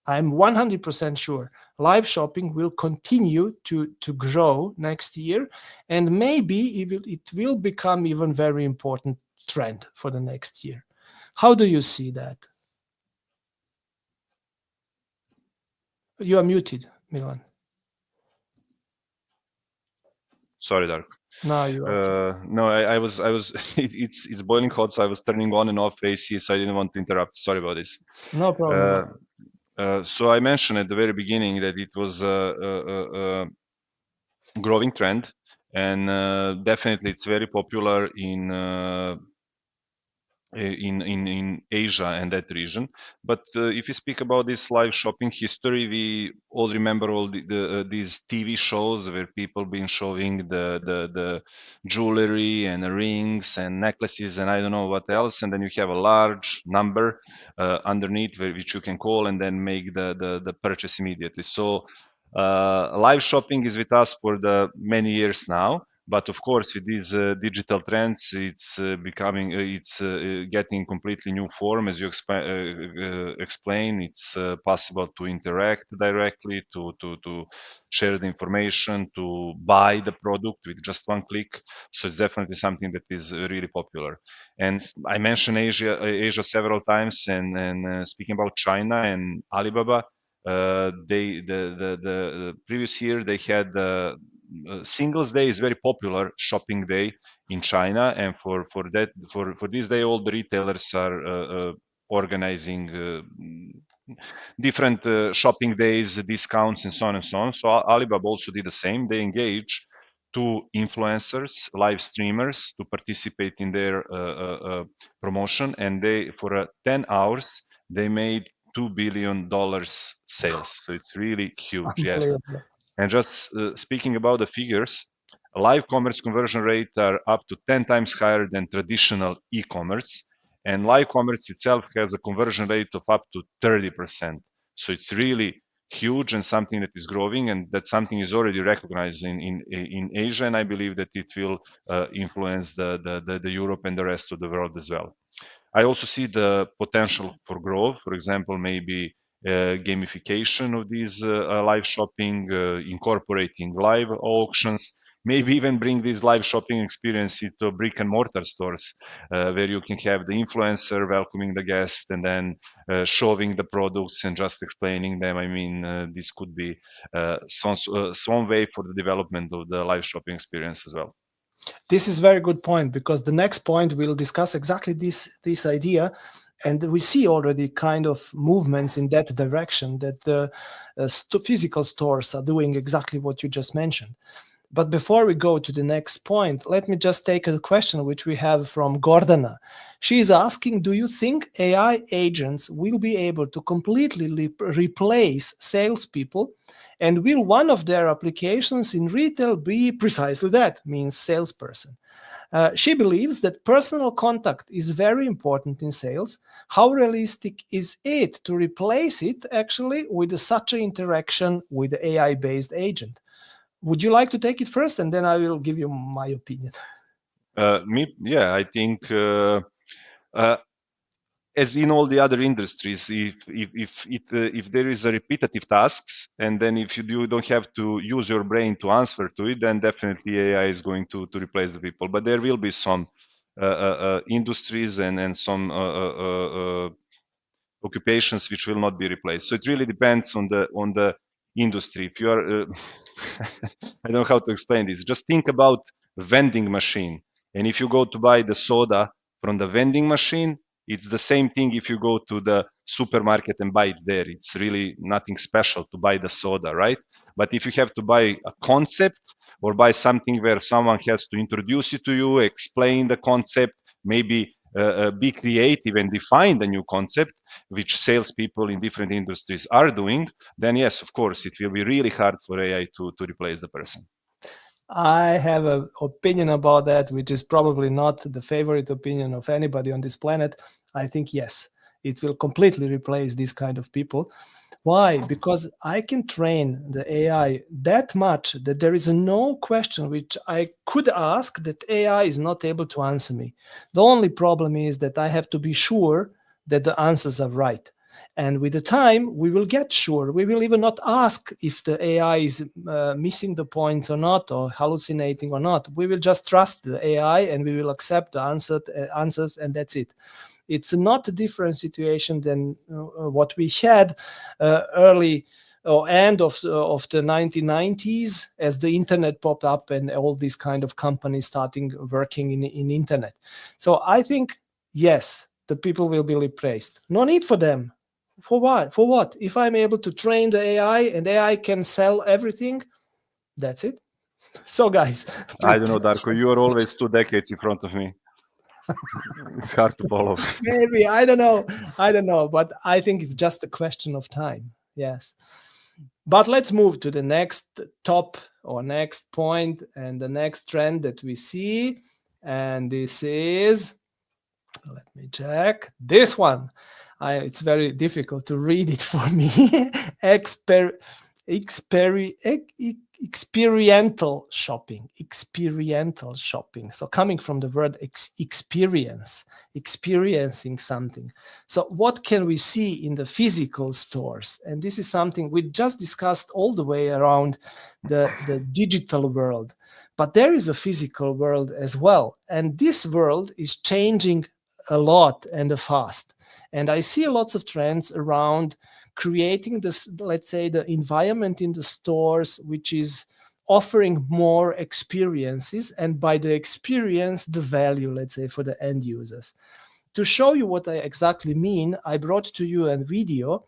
I'm 100% sure live shopping will continue to grow next year, and maybe it will become even very important trend for the next year. How do you see that? You are muted, Milan. Sorry, Darko. No, you are. No, I was. It's boiling hot, so I was turning on and off AC, so I didn't want to interrupt. Sorry about this. No problem. So I mentioned at the very beginning that it was a growing trend, and definitely it's very popular in in Asia and that region. But if you speak about this live shopping history, we all remember all these TV shows where people been showing the jewelry and the rings and necklaces and I don't know what else, and then you have a large number underneath which you can call and then make the purchase immediately. So live shopping is with us for the many years now. But of course, with these digital trends, it's getting completely new form. As you explain, it's possible to interact directly, to share the information, to buy the product with just one click. So it's definitely something that is really popular. And I mentioned Asia several times, and speaking about China and Alibaba, the previous year they had Singles Day is very popular shopping day in China, and for this day, all the retailers are organizing different shopping days, discounts, and so on and so on. So Alibaba also did the same. They engaged two influencers, live streamers, to participate in their promotion, and they for 10 hours they made $2 billion sales. So it's really huge. Yes. And just speaking about the figures, live commerce conversion rates are up to 10 times higher than traditional e-commerce. And live commerce itself has a conversion rate of up to 30%. So it's really huge and something that is growing, and that something is already recognized in Asia. And I believe that it will influence the Europe and the rest of the world as well. I also see the potential for growth. For example, maybe gamification of these live shopping, incorporating live auctions, maybe even bring this live shopping experience into brick and mortar stores where you can have the influencer welcoming the guest and then showing the products and just explaining them. I mean, this could be some way for the development of the live shopping experience as well. This is a very good point, because the next point we'll discuss exactly this idea. And we see already kind of movements in that direction, that the physical stores are doing exactly what you just mentioned. But before we go to the next point, let me just take a question which we have from Gordana. She is asking, do you think AI agents will be able to completely replace salespeople? And will one of their applications in retail be precisely that, means salesperson? She believes that personal contact is very important in sales. How realistic is it to replace it actually with such an interaction with the AI-based agent? Would you like to take it first, and then I will give you my opinion? I think as in all the other industries, if there is a repetitive tasks, and then if you don't have to use your brain to answer to it, then definitely AI is going to replace the people. But there will be some industries and some occupations which will not be replaced. So it really depends on the industry. If you are, I don't know how to explain this. Just think about vending machine, and if you go to buy the soda from the vending machine, it's the same thing if you go to the supermarket and buy it there. It's really nothing special to buy the soda, right? But if you have to buy a concept or buy something where someone has to introduce it to you, explain the concept, maybe be creative and define the new concept, which salespeople in different industries are doing, then yes, of course, it will be really hard for AI to replace the person. I have an opinion about that, which is probably not the favorite opinion of anybody on this planet. I think, yes, it will completely replace these kind of people. Why? Because I can train the AI that much that there is no question which I could ask that AI is not able to answer me. The only problem is that I have to be sure that the answers are right. And with the time, we will get sure. We will even not ask if the AI is missing the points or not, or hallucinating or not. We will just trust the AI and we will accept the answers, and that's it. It's not a different situation than what we had early or end of the 1990s, as the internet popped up and all these kind of companies starting working in internet. So I think, yes, the people will be replaced. No need for them. For what? For what? If I'm able to train the AI and AI can sell everything, that's it. So guys, I don't know, Darko, you are always 2 decades in front of me. It's hard to follow. Maybe, I don't know, but I think it's just a question of time. Yes. But let's move to the next top or next point and the next trend that we see. And this is, let me check, this one. It's very difficult to read it for me. Experiential shopping. So coming from the word experience, experiencing something. So what can we see in the physical stores? And this is something we just discussed all the way around the digital world. But there is a physical world as well. And this world is changing a lot and fast. And I see lots of trends around creating this, let's say, the environment in the stores, which is offering more experiences, and by the experience, the value, let's say, for the end users. To show you what I exactly mean, I brought to you a video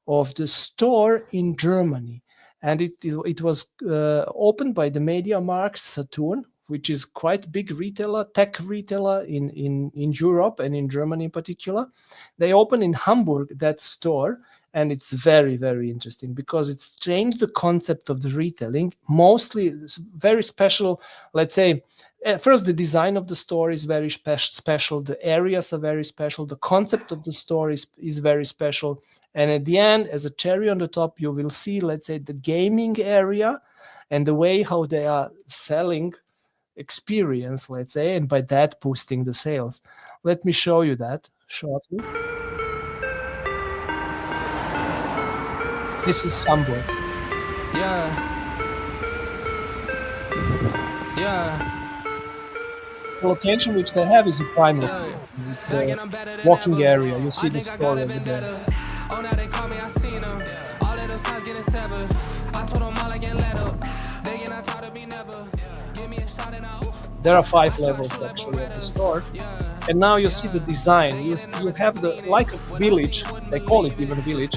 of the store in Germany. And it was opened by the MediaMarkt Saturn, which is quite big retailer, tech retailer in Europe and in Germany in particular. They opened in Hamburg that store, and it's very, very interesting because it's changed the concept of the retailing. Mostly it's very special, let's say, first the design of the store is very special, the areas are very special, the concept of the store is very special. And at the end, as a cherry on the top, you will see, let's say, the gaming area and the way how they are selling experience, let's say, and by that boosting the sales. Let me show you that shortly. This is Hamburg. Yeah. The location which they have is a prime location. It's a walking area. You see the store over there. Oh, now they call me, I seen them. All of those times getting severed. I told them all I get let up. They get not tired of me never. Give me a shot and I. There are 5 levels actually of the store. And now you see the design. You have the, like a village, they call it even a village,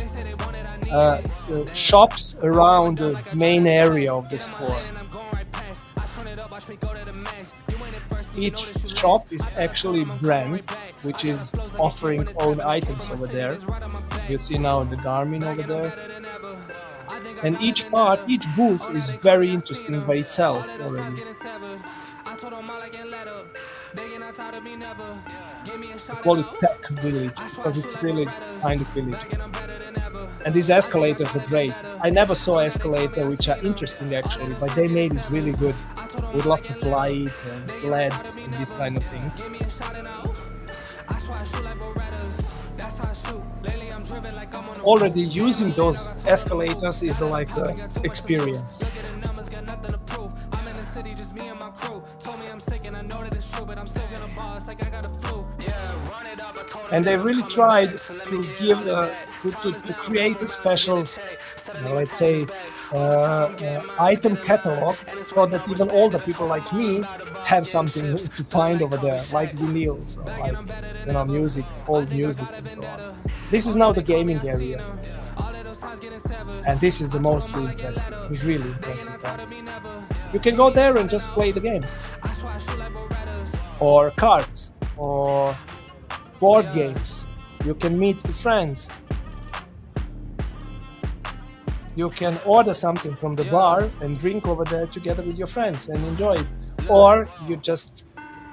shops around the main area of the store. Each shop is actually brand, which is offering own items over there. You see now the Garmin over there. And each booth is very interesting by itself already. I call it Tech Village because it's really kind of village. And these escalators are great. I never saw escalator which are interesting actually, but they made it really good with lots of light and LEDs and these kind of things. Already using those escalators is like an experience. And they really tried to give to create a special, let's say, item catalog, so that even older people like me have something to find over there, like vinyls, or like music, old music, and so on. This is now the gaming area, and this is the most impressive. It's really impressive part. You can go there and just play the game, or cards, or board games. You can meet the friends. You can order something from the bar and drink over there together with your friends and enjoy it. Or you just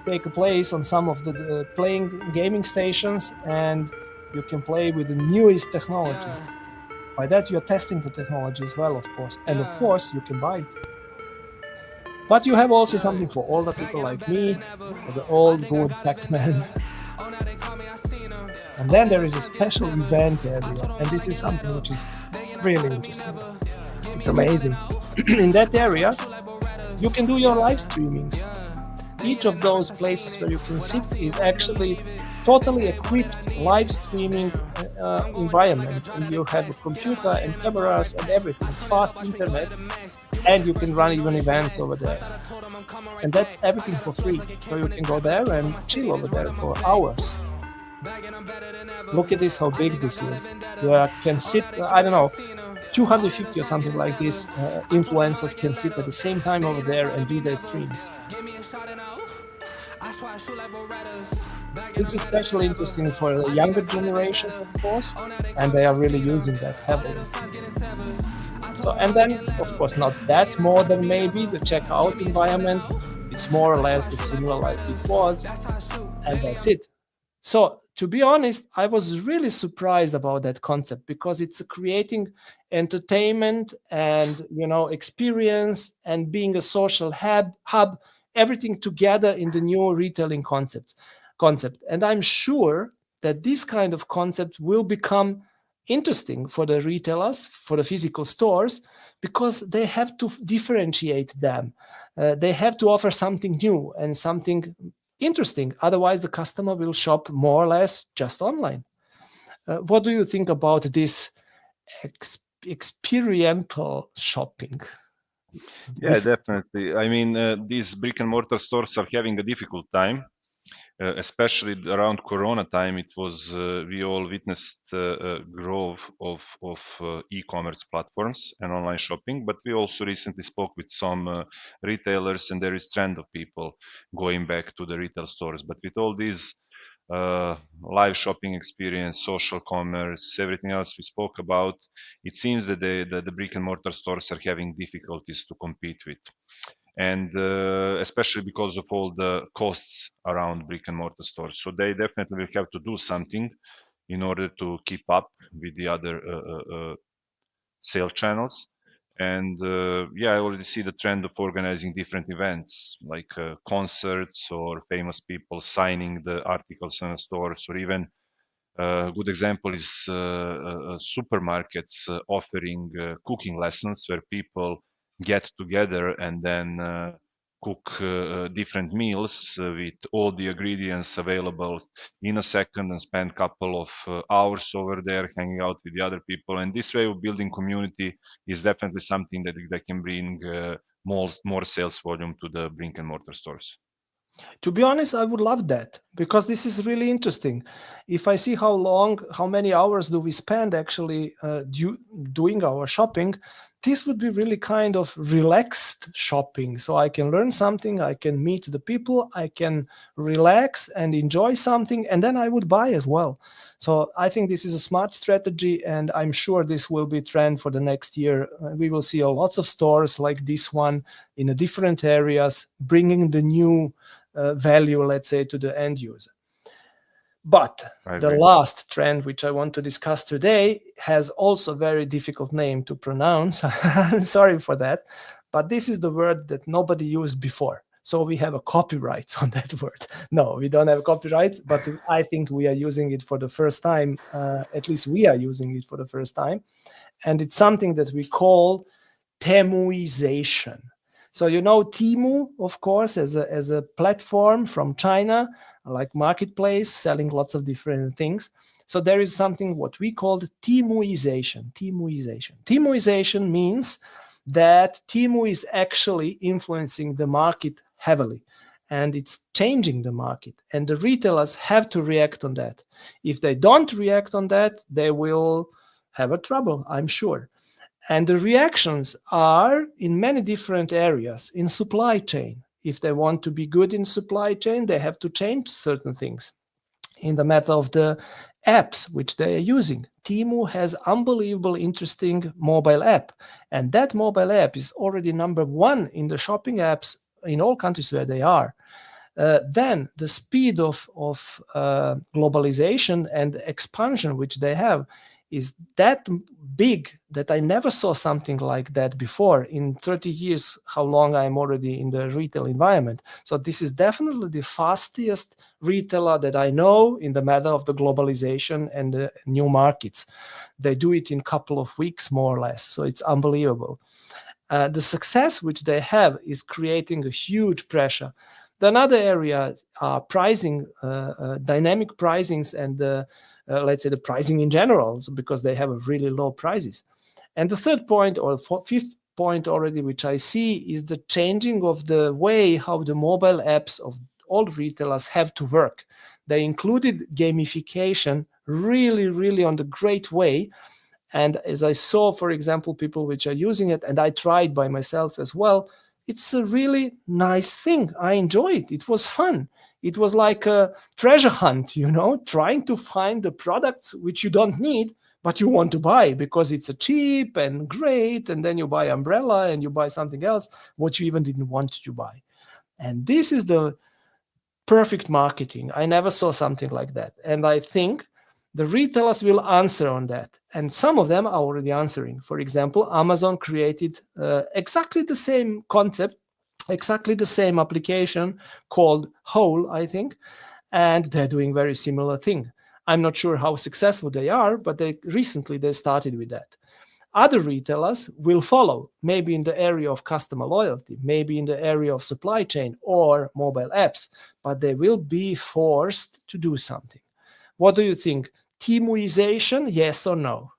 take a place on some of the playing gaming stations and you can play with the newest technology. By that you're testing the technology as well, of course. And of course you can buy it. But you have also something for older people like me, for the old good Pac-Man. And then there is a special event area, and this is something which is really interesting. It's amazing. In that area, you can do your live streamings. Each of those places where you can sit is actually totally equipped live streaming environment. And you have a computer and cameras and everything, fast internet, and you can run even events over there. And that's everything for free. So you can go there and chill over there for hours. Look at this, how big this is. You can sit, I don't know, 250 or something like this influencers can sit at the same time over there and do their streams. It's especially interesting for the younger generations, of course, and they are really using that heavily. So, and then, of course, not that modern maybe, the checkout environment. It's more or less the similar like it was, and that's it. So, to be honest, I was really surprised about that concept because it's creating entertainment and experience and being a social hub, everything together in the new retailing concept. And I'm sure that this kind of concept will become interesting for the retailers, for the physical stores, because they have to differentiate them. They have to offer something new and something interesting. Otherwise, the customer will shop more or less just online. What do you think about this experiential shopping? Yeah, definitely. I mean, these brick and mortar stores are having a difficult time, especially around Corona time. It was we all witnessed growth of e-commerce platforms and online shopping. But we also recently spoke with some retailers, and there is trend of people going back to the retail stores. But with all these live shopping experience, social commerce, everything else we spoke about, it seems that the brick and mortar stores are having difficulties to compete with. And especially because of all the costs around brick and mortar stores. So they definitely will have to do something in order to keep up with the other sale channels. And yeah, I already see the trend of organizing different events like concerts or famous people signing the articles in the stores, or even a good example is supermarkets offering cooking lessons where people get together and then cook different meals with all the ingredients available in a second, and spend a couple of hours over there hanging out with the other people. And this way of building community is definitely something that can bring more sales volume to the brick and mortar stores. To be honest, I would love that because this is really interesting. If I see how many hours do we spend actually doing our shopping, this would be really kind of relaxed shopping. So I can learn something, I can meet the people, I can relax and enjoy something, and then I would buy as well. So I think this is a smart strategy, and I'm sure this will be trend for the next year. We will see lots of stores like this one in the different areas, bringing the new value, let's say, to the end user. But the last trend which I want to discuss today has also a very difficult name to pronounce. I'm sorry for that, but this is the word that nobody used before. So we have a copyright on that word. No, we don't have copyrights, but I think we are using it for the first time. At least we are using it for the first time. And it's something that we call Temuization. So Temu, of course, as a platform from China, like marketplace, selling lots of different things. So there is something what we call Temuization. Temuization means that Temu is actually influencing the market heavily, and it's changing the market. And the retailers have to react on that. If they don't react on that, they will have a trouble, I'm sure. And the reactions are in many different areas. In supply chain, if they want to be good in supply chain, they have to change certain things. In the matter of the apps which they are using, Temu has unbelievable interesting mobile app. And that mobile app is already number one in the shopping apps in all countries where they are. Then the speed of globalization and expansion which they have is that big that I never saw something like that before in 30 years, how long I'm already in the retail environment. So this is definitely the fastest retailer that I know in the matter of the globalization and the new markets. They do it in a couple of weeks, more or less. So it's unbelievable. The success which they have is creating a huge pressure. Another area are pricing, dynamic pricings, and let's say the pricing in general, because they have a really low prices. And the third point, or fifth point already, which I see, is the changing of the way how the mobile apps of all retailers have to work. They included gamification really on the great way. And as I saw, for example, people which are using it, and I tried by myself as well, it's a really nice thing. I enjoy it. It was fun. It was like a treasure hunt, trying to find the products which you don't need, but you want to buy because it's a cheap and great. And then you buy umbrella and you buy something else, what you even didn't want to buy. And this is the perfect marketing. I never saw something like that. And I think the retailers will answer on that. And some of them are already answering. For example, Amazon created exactly the same concept, exactly the same application called Whole, I think. And they're doing very similar thing. I'm not sure how successful they are, but recently they started with that. Other retailers will follow, maybe in the area of customer loyalty, maybe in the area of supply chain or mobile apps, but they will be forced to do something. What do you think? Teamuization, yes or no?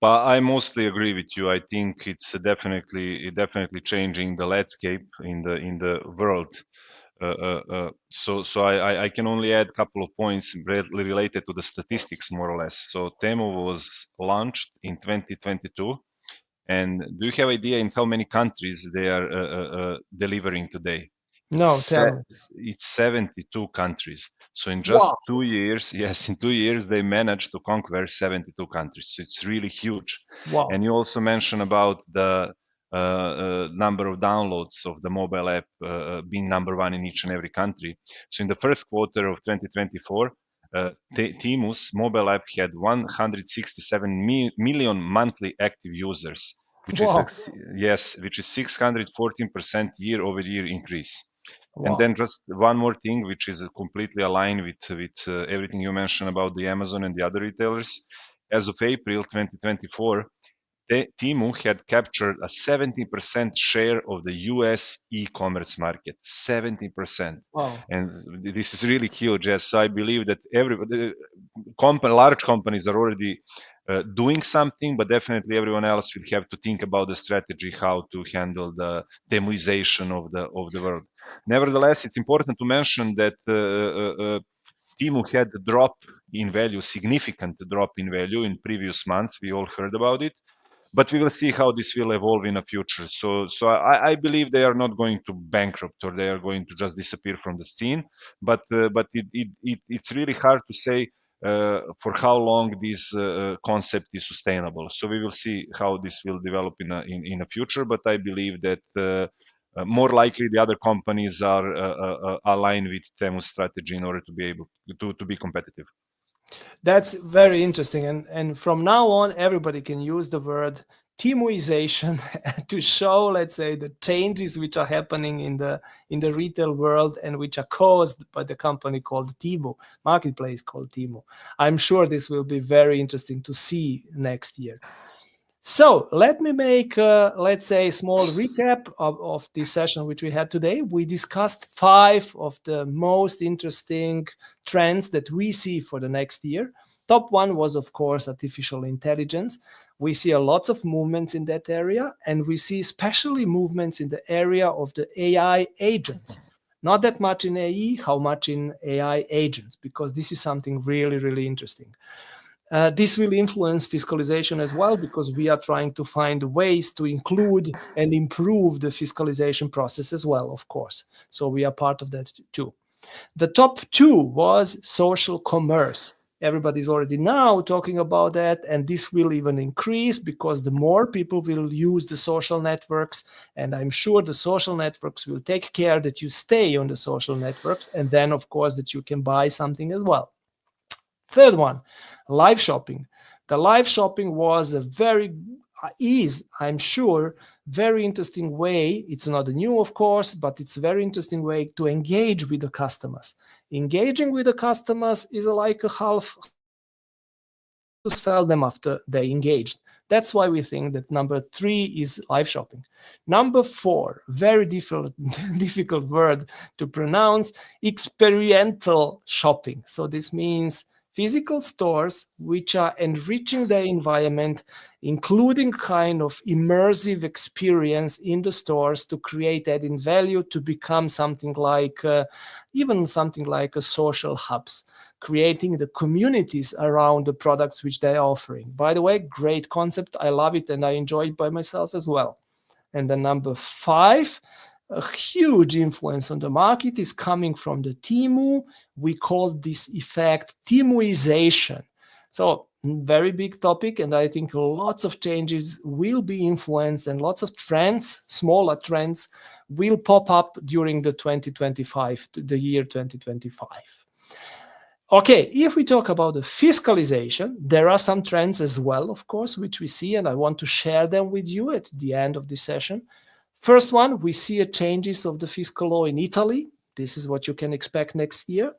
But I mostly agree with you. I think it's definitely changing the landscape in the world. So I can only add a couple of points related to the statistics, more or less. So Temu was launched in 2022, and do you have idea in how many countries they are delivering today? No, tell me. It's 72 countries. So in just Wow. 2 years, yes, in 2 years they managed to conquer 72 countries. So it's really huge. Wow. And you also mentioned about the number of downloads of the mobile app being number one in each and every country. So in the first quarter of 2024, Temu's mobile app had 167 million monthly active users, which Wow. is which is 614% year-over-year increase. Wow. And then just one more thing, which is completely aligned with everything you mentioned about the Amazon and the other retailers. As of April 2024, Temu had captured a 70% share of the US e-commerce market. 70%. Wow. And this is really huge. Yes, I believe that large companies are already doing something, but definitely everyone else will have to think about the strategy, how to handle the Temuization of the world. Nevertheless, it's important to mention that Temu had a drop in value, significant drop in value in previous months. We all heard about it, but we will see how this will evolve in the future. So I believe they are not going to bankrupt or they are going to just disappear from the scene. But it's really hard to say for how long this concept is sustainable. So we will see how this will develop in the future. But I believe that more likely the other companies are aligned with Temu's strategy in order to be able to be competitive. That's very interesting. And from now on, everybody can use the word Temuization to show, let's say, the changes which are happening in the retail world and which are caused by the company called Temu, marketplace called Temu. I'm sure this will be very interesting to see next year. So let me make, let's say, a small recap of this session which we had today. We discussed 5 of the most interesting trends that we see for the next year. Top one was, of course, artificial intelligence. We see a lot of movements in that area, and we see especially movements in the area of the AI agents. Not that much in AI, how much in AI agents, because this is something really, really interesting. This will influence fiscalization as well, because we are trying to find ways to include and improve the fiscalization process as well, of course. So we are part of that too. The top 2 was social commerce. Everybody's already now talking about that, and this will even increase because the more people will use the social networks, and I'm sure the social networks will take care that you stay on the social networks, and then, of course, that you can buy something as well. Third one, live shopping. The live shopping was I'm sure, very interesting way. It's not new, of course, but it's a very interesting way to engage with the customers. Engaging with the customers is like a half to sell them after they engaged. That's why we think that number 3 is live shopping. Number 4, very difficult word to pronounce, experiential shopping. So this means physical stores which are enriching their environment, including kind of immersive experience in the stores to create added value, to become something like even something like a social hubs, creating the communities around the products which they are offering. By the way, great concept. I love it and I enjoy it by myself as well. And then number 5, a huge influence on the market is coming from the Temu. We call this effect Temuization. So very big topic, and I think lots of changes will be influenced and lots of trends, smaller trends, will pop up during the 2025, the year 2025. Okay, if we talk about the fiscalization, there are some trends as well, of course, which we see, and I want to share them with you at the end of this session. First one, we see changes of the fiscal law in Italy. This is what you can expect next year.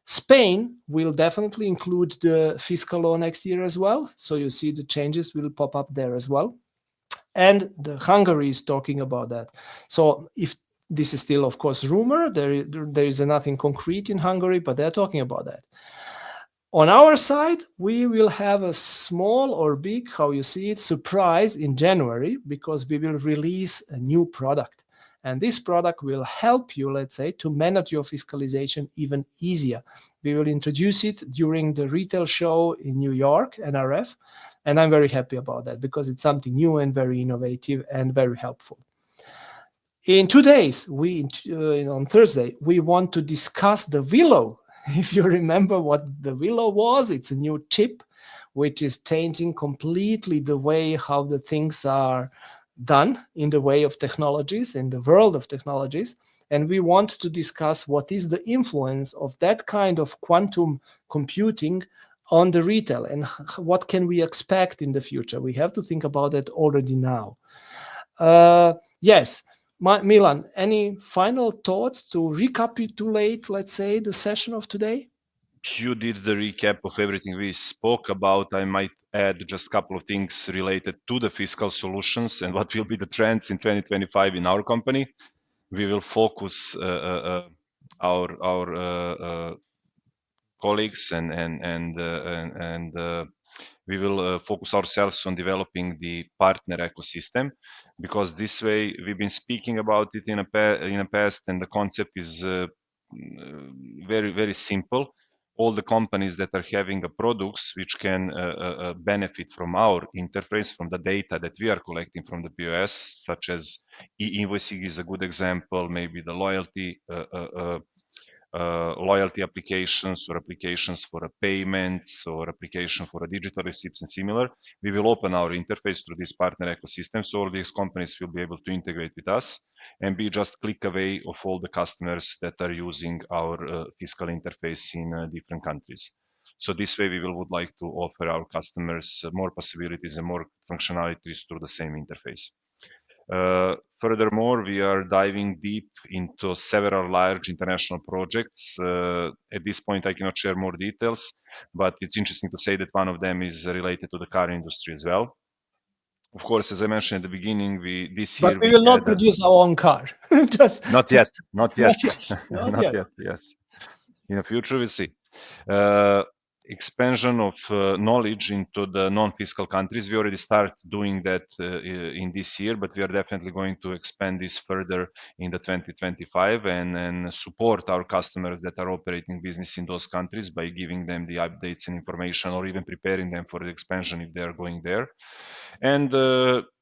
Spain will definitely include the fiscal law next year as well. So you see the changes will pop up there as well. And Hungary is talking about that. So if this is still, of course, rumor, there is nothing concrete in Hungary, but they're talking about that. On our side, we will have a small or big, how you see it, surprise in January, because we will release a new product. And this product will help you, let's say, to manage your fiscalization even easier. We will introduce it during the retail show in New York, NRF, and I'm very happy about that because it's something new and very innovative and very helpful. In 2 days, on Thursday, we want to discuss the Willow. If you remember what the Willow was, it's a new chip which is changing completely the way how the things are done in the way of technologies, in the world of technologies. And we want to discuss what is the influence of that kind of quantum computing on the retail and what can we expect in the future. We have to think about it already now. Yes, Milan, any final thoughts to recapitulate, let's say, the session of today? You did the recap of everything we spoke about. I might add just a couple of things related to the fiscal solutions and what will be the trends in 2025 in our company. We will focus our colleagues and we will focus ourselves on developing the partner ecosystem, because this way we've been speaking about it in a past, and the concept is very, very simple. All the companies that are having products which can benefit from our interface, from the data that we are collecting from the POS, such as e-invoicing is a good example, maybe the loyalty applications or applications for payments or application for digital receipts and similar. We will open our interface through this partner ecosystem, so all these companies will be able to integrate with us and be just click away of all the customers that are using our fiscal interface in different countries. So this way we would like to offer our customers more possibilities and more functionalities through the same interface. Furthermore, we are diving deep into several large international projects. At this point, I cannot share more details, but it's interesting to say that one of them is related to the car industry as well. Of course, as I mentioned at the beginning, this year... But we will not produce our own car. Not yet. Not yet. Yes. In the future, we'll see. Expansion of knowledge into the non-fiscal countries. We already started doing that in this year, but we are definitely going to expand this further in the 2025 and support our customers that are operating business in those countries by giving them the updates and information, or even preparing them for the expansion if they are going there. And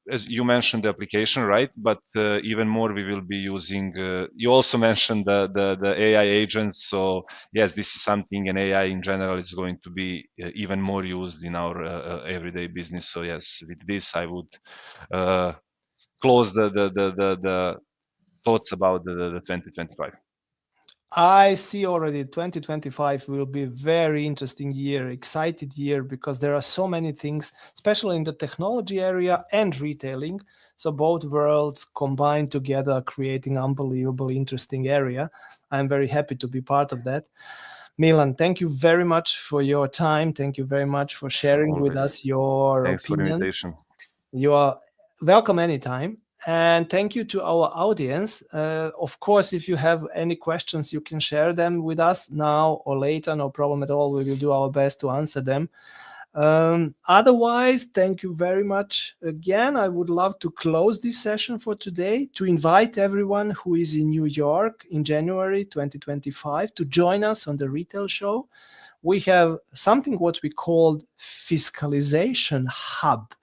as you mentioned the application, right? But even more, we will be using. You also mentioned the AI agents. So yes, this is something, and AI in general is going to be even more used in our everyday business. So yes, with this, I would close the thoughts about the 2025. I see already 2025 will be a very interesting year, excited year, because there are so many things, especially in the technology area and retailing. So both worlds combined together, creating unbelievably interesting area. I'm very happy to be part of that. Milan, thank you very much for your time. Thank you very much for sharing with us your Thanks opinion. For the invitation. You are welcome anytime. And thank you to our audience. Of course, if you have any questions, you can share them with us now or later. No problem at all. We will do our best to answer them. Otherwise, thank you very much again. I would love to close this session for today, to invite everyone who is in New York in January 2025 to join us on the retail show. We have something what we called Fiscalization Hub.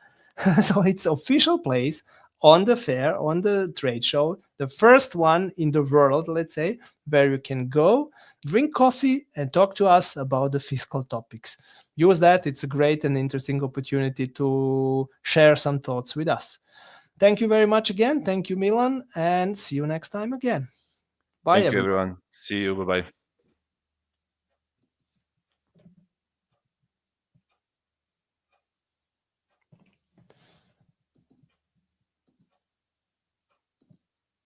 So it's an official place on the fair, on the trade show, the first one in the world, let's say, where you can go, drink coffee, and talk to us about the fiscal topics. Use that. It's a great and interesting opportunity to share some thoughts with us. Thank you very much again. Thank you, Milan, and see you next time again. Bye, Thank you, everyone. See you. Bye-bye.